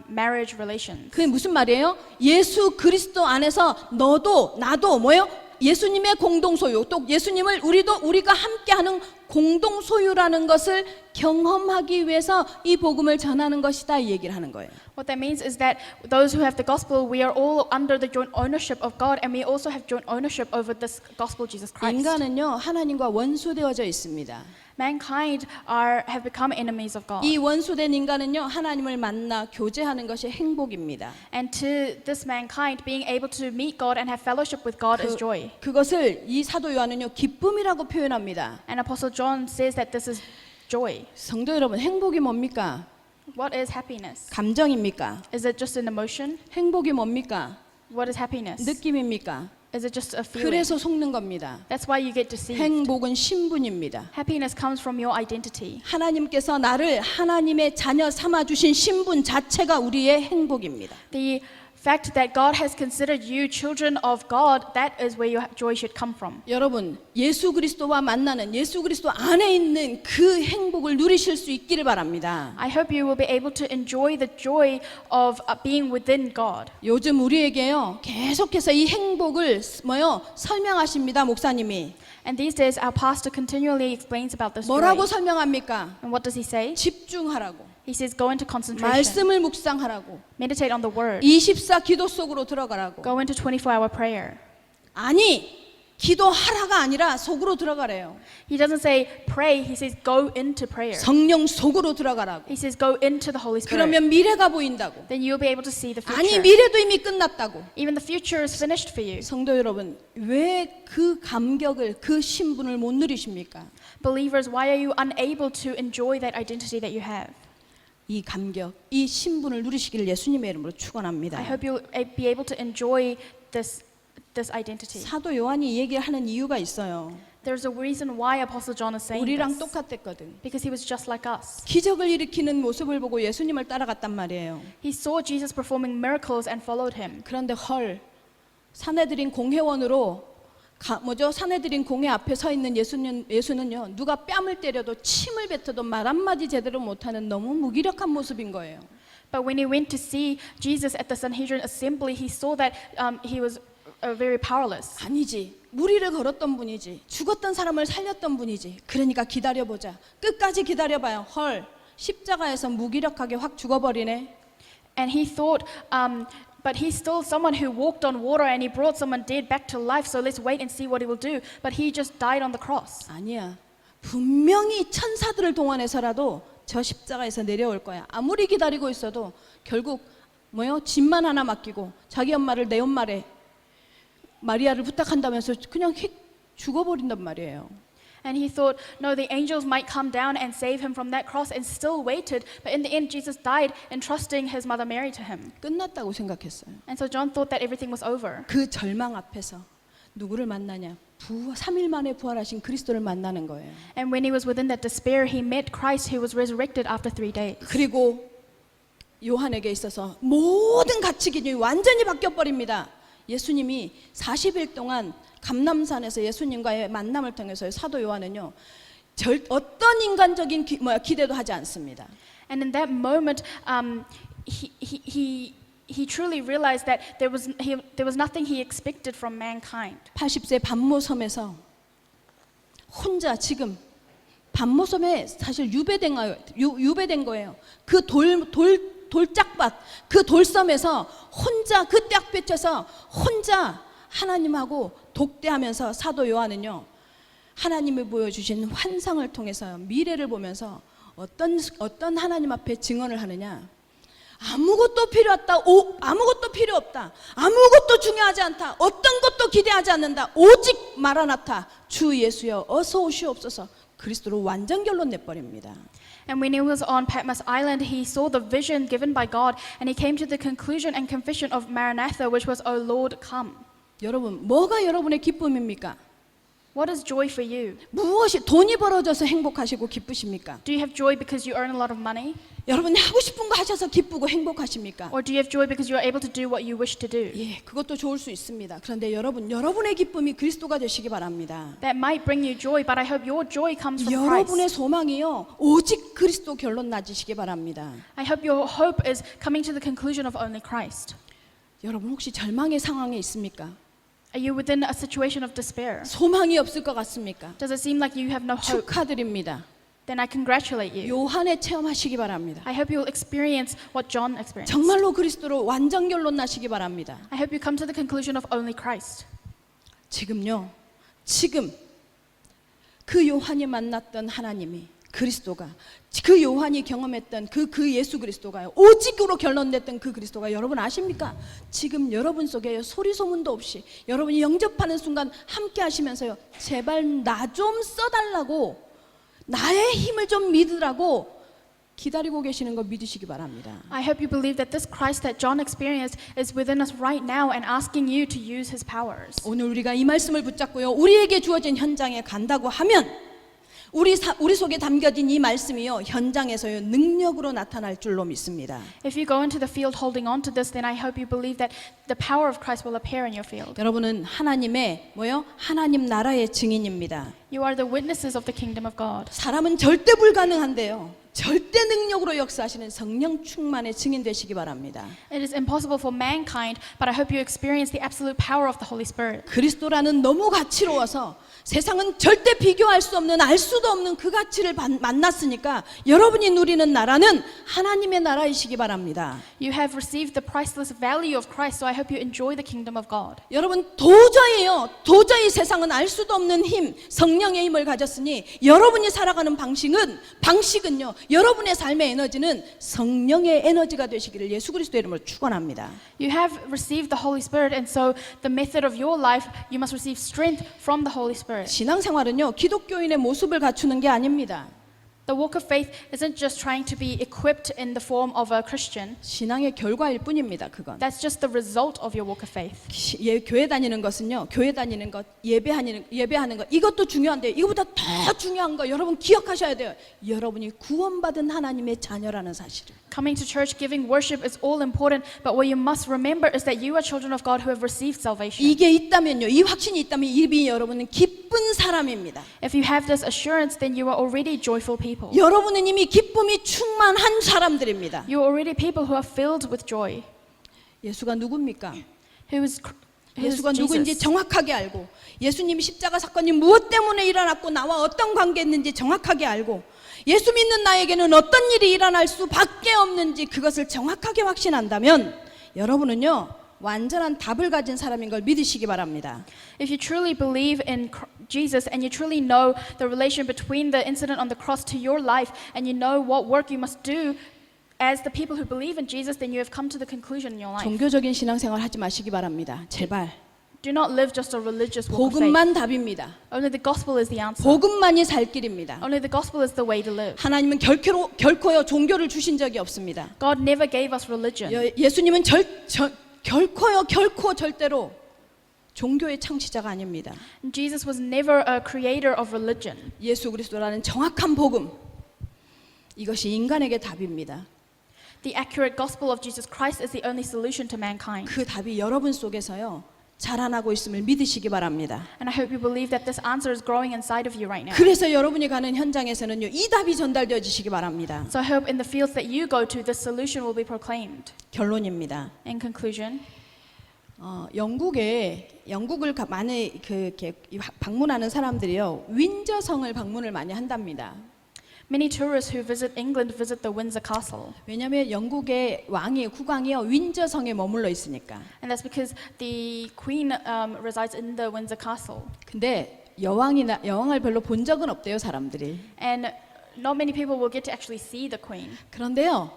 marriage relations. 그게 무슨 말이에요? 예수 그리스도 안에서 너도 나도 뭐예요? 예수님의 공동 소유, 또 예수님을 우리가 함께하는 공동 소유라는 것을 경험하기 위해서 이 복음을 전하는 것이다, 이 얘기를 하는 거예요. What that means is that those who have the gospel, we are all under the joint ownership of God, and we also have joint ownership over this gospel, Jesus Christ. 인간은요, 하나님과 원수되어져 있습니다. Mankind have become enemies of God. 이 원수된 인간은요, 하나님을 만나 교제하는 것이 행복입니다. And to this mankind, being able to meet God and have fellowship with God is joy. 그것을 이 사도 요한은요, 기쁨이라고 표현합니다. And Apostle John says that this is joy. 성도 여러분, 행복이 뭡니까? What is happiness? 감정입니까? Is it just an emotion? 행복이 뭡니까? What is happiness? 느낌입니까? Is it just a feeling? 그래서 속는 겁니다. That's why you get deceived. 행복은 신분입니다. Happiness comes from your identity. 하나님께서 나를 하나님의 자녀 삼아 주신 신분 자체가 우리의 행복입니다. The fact that God has considered you children of God, that is where your joy should come from. 여러분, 예수 그리스도와 만나는 예수 그리스도 안에 있는 그 행복을 누리실 수 있기를 바랍니다. I hope you will be able to enjoy the joy of being within God. 요즘 우리에게요, 계속해서 이 행복을 설명하십니다, 목사님이. And these days our pastor continually explains about this joy. 뭐라고 설명합니까? And what does he say? 집중하라고. He says go into concentration. 말씀을 묵상하라고. Meditate on the word. 24 기도 속으로 들어가라고. Go into 24-hour prayer. 아니, 기도하라가 아니라 속으로 들어가래요. He doesn't say pray, he says go into prayer. 성령 속으로 들어가라고. He says go into the Holy Spirit. 그러면 미래가 보인다고. Then you'll be able to see the 아니, future. 미래도 이미 끝났다고. Even the future is finished for you. 성도 여러분, 왜 그 감격을, 그 신분을 못 누리십니까? Believers, why are you unable to enjoy that identity that you have? 이 감격, 이 신분을 누리시기를 예수님의 이름으로 축원합니다. I hope you'll be able to enjoy this identity. 사도 요한이 이 얘기를 하는 이유가 있어요. There's a reason why Apostle John is saying 우리랑 this. 똑같았거든. Because he was just like us. 기적을 일으키는 모습을 보고 예수님을 따라갔단 말이에요. He saw Jesus performing miracles and followed him. 그런데 헐, 사내들인 공회원으로 사내들인 공회 앞에 서 있는 예수는요, 누가 뺨을 때려도 침을 뱉어도 말 한마디 제대로 못하는 너무 무기력한 모습인 거예요. But when he went to see Jesus at the Sanhedrin assembly, he saw that he was very powerless. 아니지, 무리를 걸었던 분이지, 죽었던 사람을 살렸던 분이지. 그러니까 기다려보자. 끝까지 기다려봐요. 헐, 십자가에서 무기력하게 확 죽어버리네. And he thought, but he's still someone who walked on water and he brought someone dead back to life, so let's wait and see what he will do. But he just died on the cross. 아니야, 분명히 천사들을 동원해서라도 저 십자가에서 내려올 거야. 아무리 기다리고 있어도 결국 짐만 하나 맡기고 자기 엄마를 내 엄마래 마리아를 부탁한다면서 그냥 죽어버린단 말이에요. And he thought, no, the angels might come down and save him from that cross, and still waited. But in the end, Jesus died, entrusting his mother Mary to him. 끝났다고 생각했어요. And so John thought that everything was over. 그 절망 앞에서 누구를 만나냐? 3일 만에 부활하신 그리스도를 만나는 거예요. And when he was within that despair, he met Christ who was resurrected after 3 days. 그리고 요한에게 있어서 모든 가치 기준이 완전히 바뀌어 버립니다. 예수님이 40일 동안 감람산에서 예수님과의 만남을 통해서 사도 요한은요, 어떤 인간적인 기대도 하지 않습니다. And in that moment, he truly realized that there was nothing he expected from mankind. 80세 반모섬에서 혼자 지금 반모섬에 사실 유배된 거예요. 그 돌짝밭, 그 돌섬에서 혼자 그 딱 펼쳐서 혼자 하나님하고 독대하면서 사도 요한은요, 하나님이 보여주신 환상을 통해서 미래를 보면서 어떤 하나님 앞에 증언을 하느냐? 아무것도 필요 없다. 아무것도 필요 없다. 아무것도 중요하지 않다. 어떤 것도 기대하지 않는다. 오직 마라나타 주 예수여 어서 오시옵소서. 그리스도로 완전 결론 내버립니다. And when he was on Patmos Island, he saw the vision given by God, and he came to the conclusion and confession of Maranatha, which was, "O Lord, come." 여러분, 뭐가 여러분의 기쁨입니까? What is joy for you? 무엇이 돈이 벌어져서 행복하시고 기쁘십니까? Do you have joy because you earn a lot of money? 여러분이 하고 싶은 거 하셔서 기쁘고 행복하십니까? Or do you have joy because you are able to do what you wish to do? 예, 그것도 좋을 수 있습니다. 그런데 여러분의 기쁨이 그리스도가 되시기 바랍니다. That might bring you joy, but I hope your joy comes from 여러분의 Christ. 소망이요, 오직 그리스도 결론 낮으시기 바랍니다. I hope your hope is coming to the conclusion of only Christ. 여러분 혹시 절망의 상황에 있습니까? Are you within a situation of despair? 소망이 없을 것 같습니까? Does it seem like you have no hope? 축하드립니다. Then I congratulate you. 요한의 체험하시기 바랍니다. I hope you'll experience what John experienced. 정말로 그리스도로 완전 결론 나시기 바랍니다. I hope you come to the conclusion of only Christ. 지금 그 요한이 만났던 하나님이 그리스도가, 그 요한이 경험했던 그 예수 그리스도가요, 오직으로 결론냈던 그 그리스도가 여러분 아십니까? 지금 여러분 속에 소리 소문도 없이 여러분이 영접하는 순간 함께 하시면서요, 제발 나 좀 써달라고, 나의 힘을 좀 믿으라고 기다리고 계시는 거 믿으시기 바랍니다. I hope you believe that this Christ that John experienced is within us right now and asking you to use his powers. 오늘 우리가 이 말씀을 붙잡고요, 우리에게 주어진 현장에 간다고 하면 우리 속에 담겨진 이 말씀이요, 현장에서요 능력으로 나타날 줄로 믿습니다. If you go into the field holding on to this, then I hope you believe that the power of Christ will appear in your field. 여러분은 하나님의 하나님 나라의 증인입니다. You are the witnesses of the kingdom of God. 사람은 절대 불가능한데요, 절대 능력으로 역사하시는 성령 충만의 증인 되시기 바랍니다. It is impossible for mankind, but I hope you experience the absolute power of the Holy Spirit. 그리스도라는 너무 가치로워서 세상은 절대 비교할 수 없는, 알 수도 없는 그 가치를 만났으니까 여러분이 누리는 나라는 하나님의 나라이시기 바랍니다. You have received the priceless value of Christ, so I hope you enjoy the kingdom of God. 여러분 도저히 세상은 알 수도 없는 힘, 성령의 힘을 가졌으니 여러분이 살아가는 방식은요, 여러분의 삶의 에너지는 성령의 에너지가 되시기를 예수 그리스도의 이름으로 축원합니다. You have received the Holy Spirit, and so the method of your life, you must receive strength from the Holy Spirit. 신앙생활은요, 기독교인의 모습을 갖추는 게 아닙니다. The walk of faith isn't just trying to be equipped in the form of a Christian. 신앙의 결과일 뿐입니다. 그건. That's just the result of your walk of faith. 교회 다니는 것은요. 교회 다니는 것, 예배하는 것 이것도 중요한데 이거보다 더 중요한 거 여러분 기억하셔야 돼요. 여러분이 구원받은 하나님의 자녀라는 사실을. Coming to church, giving worship is all important, but what you must remember is that you are children of God who have received salvation. 이게 있다면요. 이 확신이 있다면 이미 여러분은 기쁜 사람입니다. If you have this assurance, then you are already joyful people. 여러분은 이미 기쁨이 충만한 사람들입니다. You are already people who are filled with joy. 예수가 누굽니까? Who's 예수가 누구인지 Jesus? 정확하게 알고 예수님 십자가 사건이 무엇 때문에 일어났고 나와 어떤 관계였는지 정확하게 알고 예수 믿는 나에게는 어떤 일이 일어날 수밖에 없는지 그것을 정확하게 확신한다면 여러분은요 완전한 답을 가진 사람인 걸 믿으시기 바랍니다. If you truly believe in Jesus and you truly know the relation between the incident on the cross to your life and you know what work you must do as the people who believe in Jesus, then you have come to the conclusion in your life. 종교적인 신앙생활 하지 마시기 바랍니다. 제발. Do not live just a religious walk of faith. 복음만 답입니다. Only the gospel is the answer. 복음만이 살 길입니다. Only the gospel is the way to live. 하나님은 결코요 종교를 주신 적이 없습니다. God never gave us religion. 예수님은 결코 절대로 종교의 창시자가 아닙니다. Jesus was never a creator of religion. 예수 그리스도라는 정확한 복음 이것이 인간에게 답입니다. The accurate gospel of Jesus Christ is the only solution to mankind. 그 답이 여러분 속에서요 자라나고 있음을 믿으시기 바랍니다. And I hope you believe that this answer is growing inside of you right now. 그래서 여러분이 가는 현장에서는요 이 답이 전달되어지시기 바랍니다. So I hope in the fields that you go to, this solution will be proclaimed. 결론입니다. In conclusion, 영국을 많이 이렇게 방문하는 사람들이요 윈저성을 방문을 많이 한답니다. many tourists who visit England visit the Windsor Castle. 왜냐하면 영국의 국왕이요 윈저성에 머물러 있으니까. And that's because the Queen resides in the Windsor Castle. 근데 여왕을 별로 본 적은 없대요 사람들이. And not many people will get to actually see the Queen. 그런데요,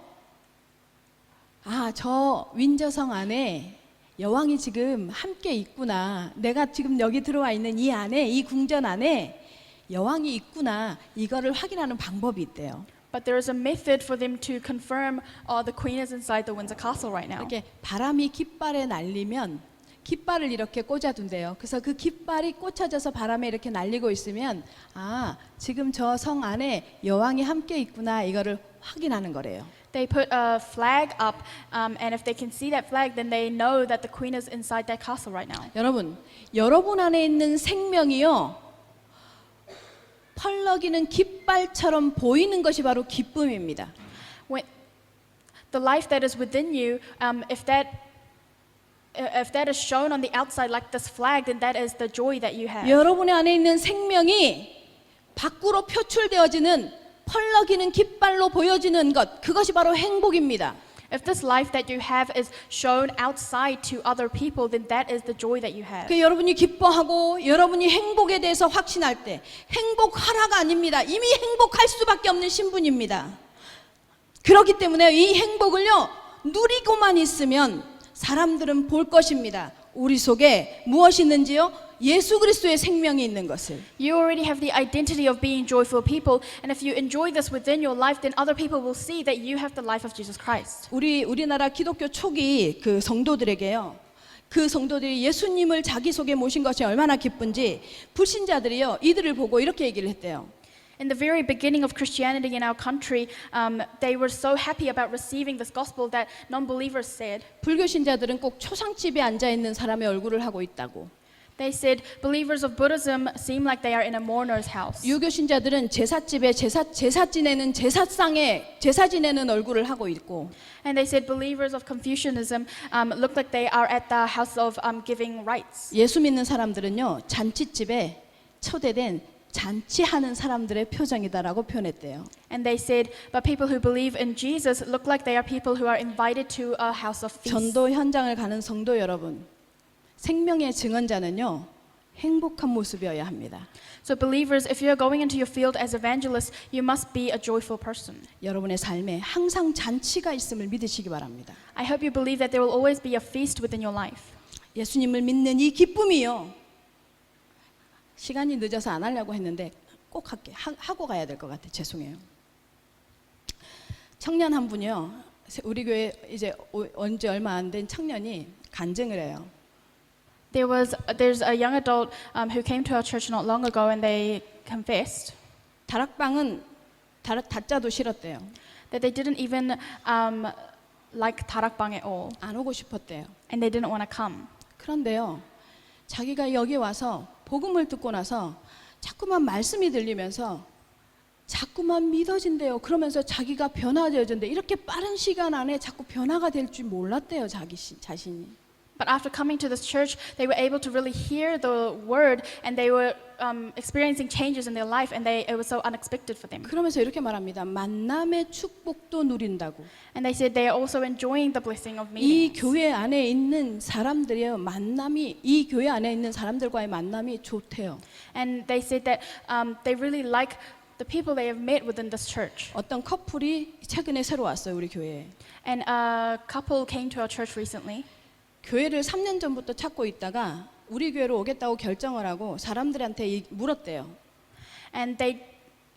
저 윈저성 안에 여왕이 지금 함께 있구나. 내가 지금 여기 들어와 있는 이 안에, 이 궁전 안에 여왕이 있구나. 이거를 확인하는 방법이 있대요. But there is a method for them to confirm the Queen is inside the Windsor Castle right now. 이렇게 바람이 깃발에 날리면 깃발을 이렇게 꽂아둔대요. 그래서 그 깃발이 꽂혀져서 바람에 이렇게 날리고 있으면 지금 저 성 안에 여왕이 함께 있구나. 이거를 확인하는 거래요. They put a flag up, and if they can see that flag, then they know that the Queen is inside that castle right now. 여러분 안에 있는 생명이요. 펄럭이는 깃발처럼 보이는 것이 바로 기쁨입니다. When the life that is within you, if that is shown on the outside like this flag, then that is the joy that you have. 여러분의 안에 있는 생명이 밖으로 표출되어지는 펄럭이는 깃발로 보여지는 것, 그것이 바로 행복입니다. If this life that you have is shown outside to other people, then that is the joy that you have. 여러분이 기뻐하고 여러분이 행복에 대해서 확신할 때 행복하라가 아닙니다. 이미 행복할 수밖에 없는 신분입니다. 그렇기 때문에 이 행복을요 누리고만 있으면 사람들은 볼 것입니다. 우리 속에 무엇이 있는지요? 예수 그리스도의 생명이 있는 것을. You already have the identity of being joyful people, and if you enjoy this within your life, then other people will see that you have the life of Jesus Christ. 우리나라 기독교 초기 그 성도들에게요. 그 성도들이 예수님을 자기 속에 모신 것이 얼마나 기쁜지 불신자들이요 이들을 보고 이렇게 얘기를 했대요. In the very beginning of Christianity in our country, they were so happy about receiving this gospel that non-believers said, 불교 신자들은 꼭 초상집에 앉아 있는 사람의 얼굴을 하고 있다고. they said, believers of Buddhism seem like they are in a mourner's house. 유교 신자들은 제사집에 제사 지내는 제사상에 제사 지내는 얼굴을 하고 있고. And they said believers of Confucianism look like they are at the house of giving rites. 예수 믿는 사람들은요 잔치집에 초대된 잔치하는 사람들의 표정이다라고 표현했대요. And they said, but people who believe in Jesus look like they are people who are invited to a house of feast. 전도 현장을 가는 성도 여러분, 생명의 증언자는요 행복한 모습이어야 합니다. So believers, if you are going into your field as evangelists, you must be a joyful person. 여러분의 삶에 항상 잔치가 있음을 믿으시기 바랍니다. I hope you believe that there will always be a feast within your life. 예수님을 믿는 이 기쁨이요. 시간이 늦어서 안 하려고 했는데 꼭 하고 가야 될 것 같아요. 죄송해요. 청년 한 분이요. 우리 교회 이제 언제 얼마 안 된 청년이 간증을 해요. There's a young adult who came to our church not long ago, and they confessed 다락방은 다짜도 싫었대요. that they didn't even like 다락방 at all, 안 오고 싶었대요. and they didn't want to come. 그런데요, 자기가 여기 와서 복음을 듣고 나서 자꾸만 말씀이 들리면서 자꾸만 믿어진대요. 그러면서 자기가 변화되어진대. 이렇게 빠른 시간 안에 자꾸 변화가 될 줄 몰랐대요, 자신이. But after coming to this church, they were able to really hear the word, and they were experiencing changes in their life, and it was so unexpected for them. 그러면서 이렇게 말합니다. 만남의 축복도 누린다고. And they said they are also enjoying the blessing of 이 meetings. 교회 안에 있는 사람들의 만남이, 이 교회 안에 있는 사람들과의 만남이 좋대요. And they said that they really like the people they have met within this church. 어떤 커플이 최근에 새로 왔어요, 우리 교회에. And a couple came to our church recently. 교회를 3년 전부터 찾고 있다가 우리 교회로 오겠다고 결정을 하고 사람들한테 물었대요. And they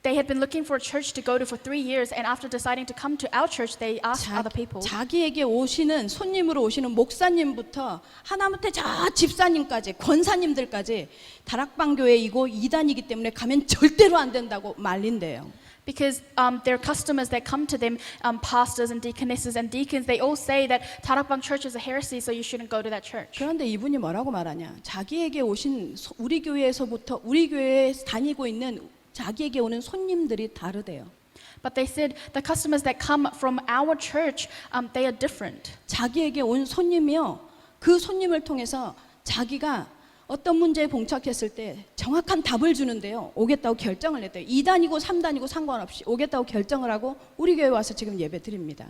had been looking for a church to go to for 3 years, and after deciding to come to our church, they asked other people. 자기에게 오시는 손님으로 오시는 목사님부터 하다못해 저 집사님까지 권사님들까지 다락방 교회이고 이단이기 때문에 가면 절대로 안 된다고 말린대요. Because their customers that come to them, pastors and deaconesses and deacons, they all say that Tarakbang Church is a heresy, so you shouldn't go to that church. 그런데 이분이 뭐라고 말하냐? 자기에게 오신 우리 교회에서부터 우리 교회에 다니고 있는 자기에게 오는 손님들이 다르대요. But they said the customers that come from our church, they are different. 자기에게 온 손님이요. 그 손님을 통해서 자기가 어떤 문제에 봉착했을 때 정확한 답을 주는데요. 오겠다고 결정을 했대요. 2단이고 3단이고 상관없이 오겠다고 결정을 하고 우리 교회 와서 지금 예배 드립니다.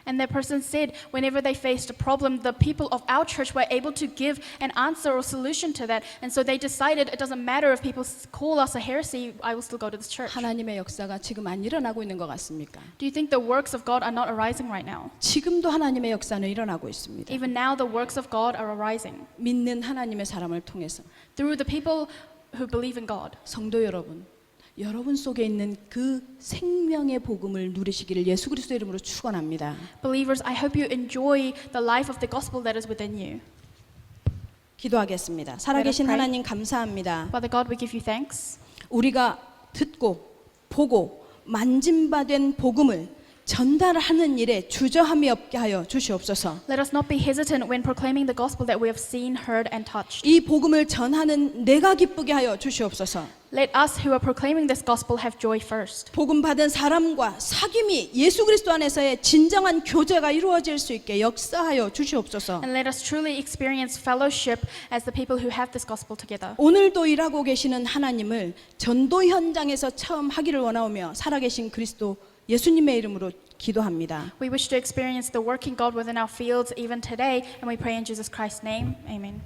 And that person said whenever they faced a problem, the people of our church were able to give an answer or solution to that. And so they decided it doesn't matter if people call us a heresy, I will still go to this church. 하나님의 역사가 지금 안 일어나고 있는 것 같습니까? Do you think the works of God are not arising right now? 지금도 하나님의 역사는 일어나고 있습니다. Even now the works of God are arising 믿는 하나님의 사람을 통해서. through the people who believe in God. 성도 여러분, 여러분 속에 있는 그 생명의 복음을 누리시기를 예수 그리스도의 이름으로 축원합니다. Believers, I hope you enjoy the life of the gospel that is within you. 기도하겠습니다. 살아계신 pray. 하나님 감사합니다. Father God, we give you thanks. 우리가 듣고 보고 만짐받은 복음을 전달하는 일에 주저함이 없게 하여 주시옵소서. Let us not be hesitant when proclaiming the gospel that we have seen, heard, and touched. 이 복음을 전하는 내가 기쁘게 하여 주시옵소서. Let us who are proclaiming this gospel have joy first. 복음 받은 사람과 사귐이 예수 그리스도 안에서의 진정한 교제가 이루어질 수 있게 역사하여 주시옵소서. And let us truly experience fellowship as the people who have this gospel together. 오늘도 일하고 계시는 하나님을 전도 현장에서 처음 하기를 원하오며 살아계신 그리스도 예수님의 이름으로 기도합니다. We wish to experience the working God within our fields even today, and we pray in Jesus Christ's name. Amen.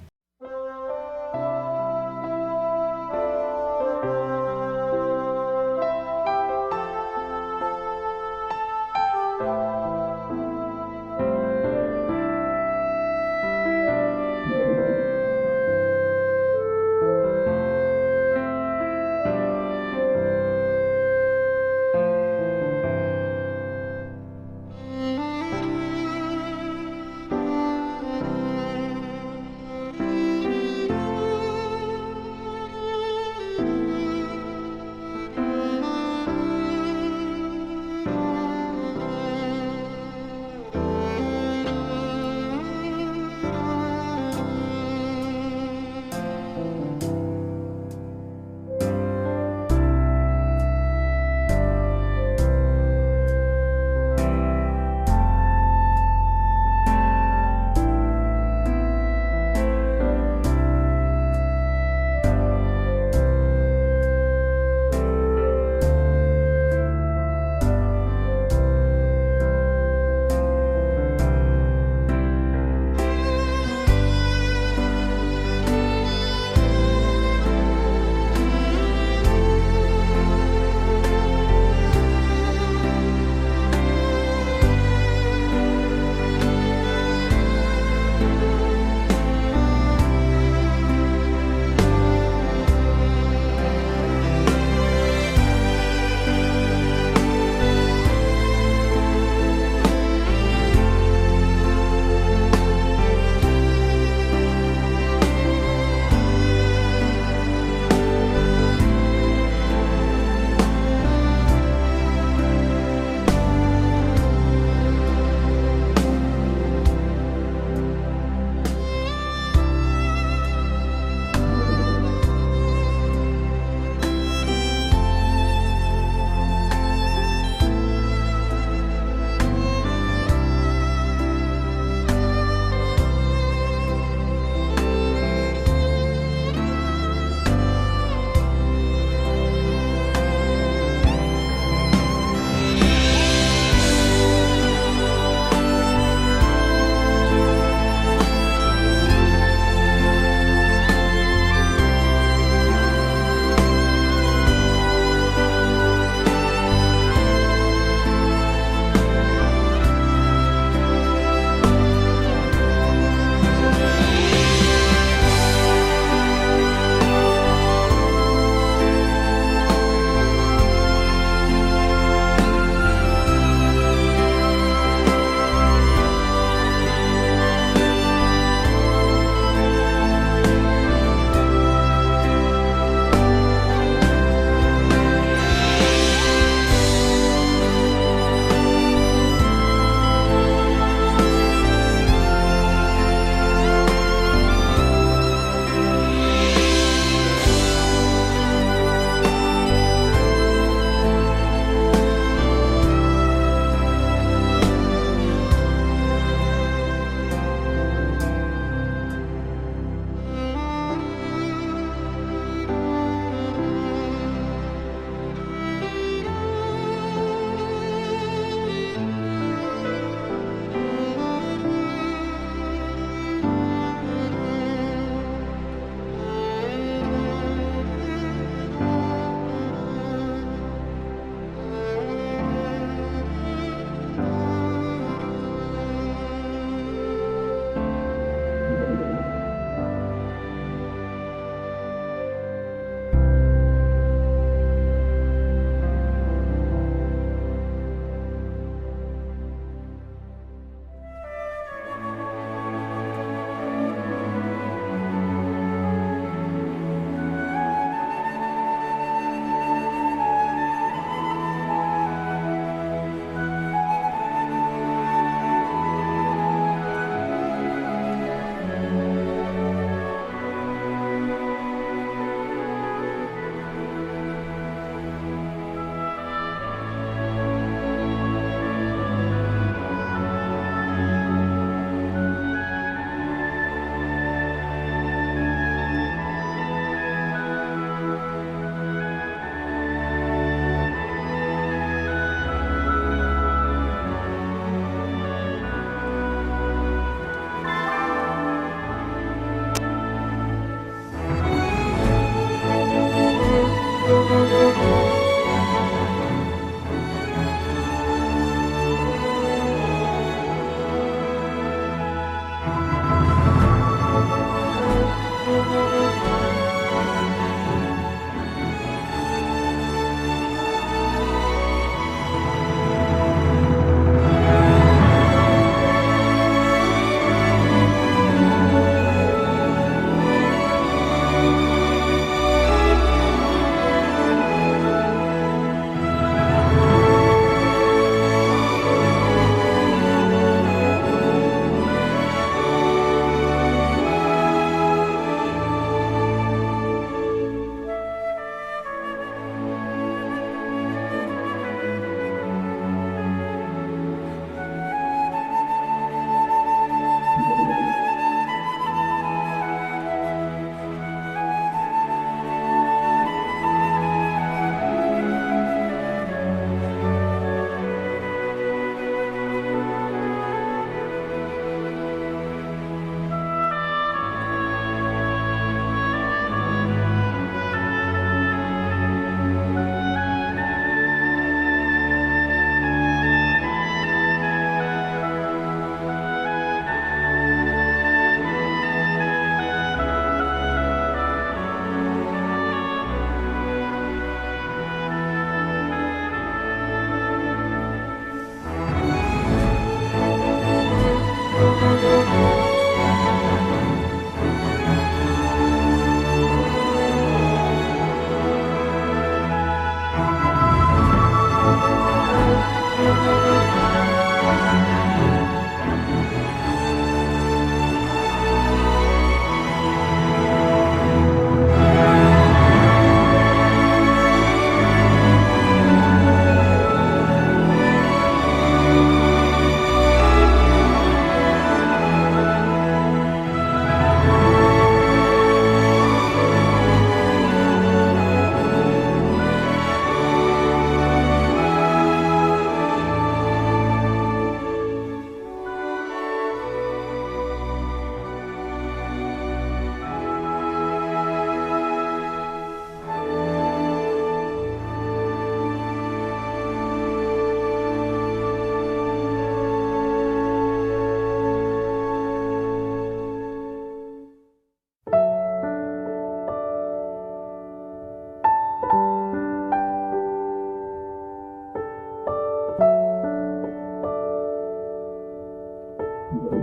네.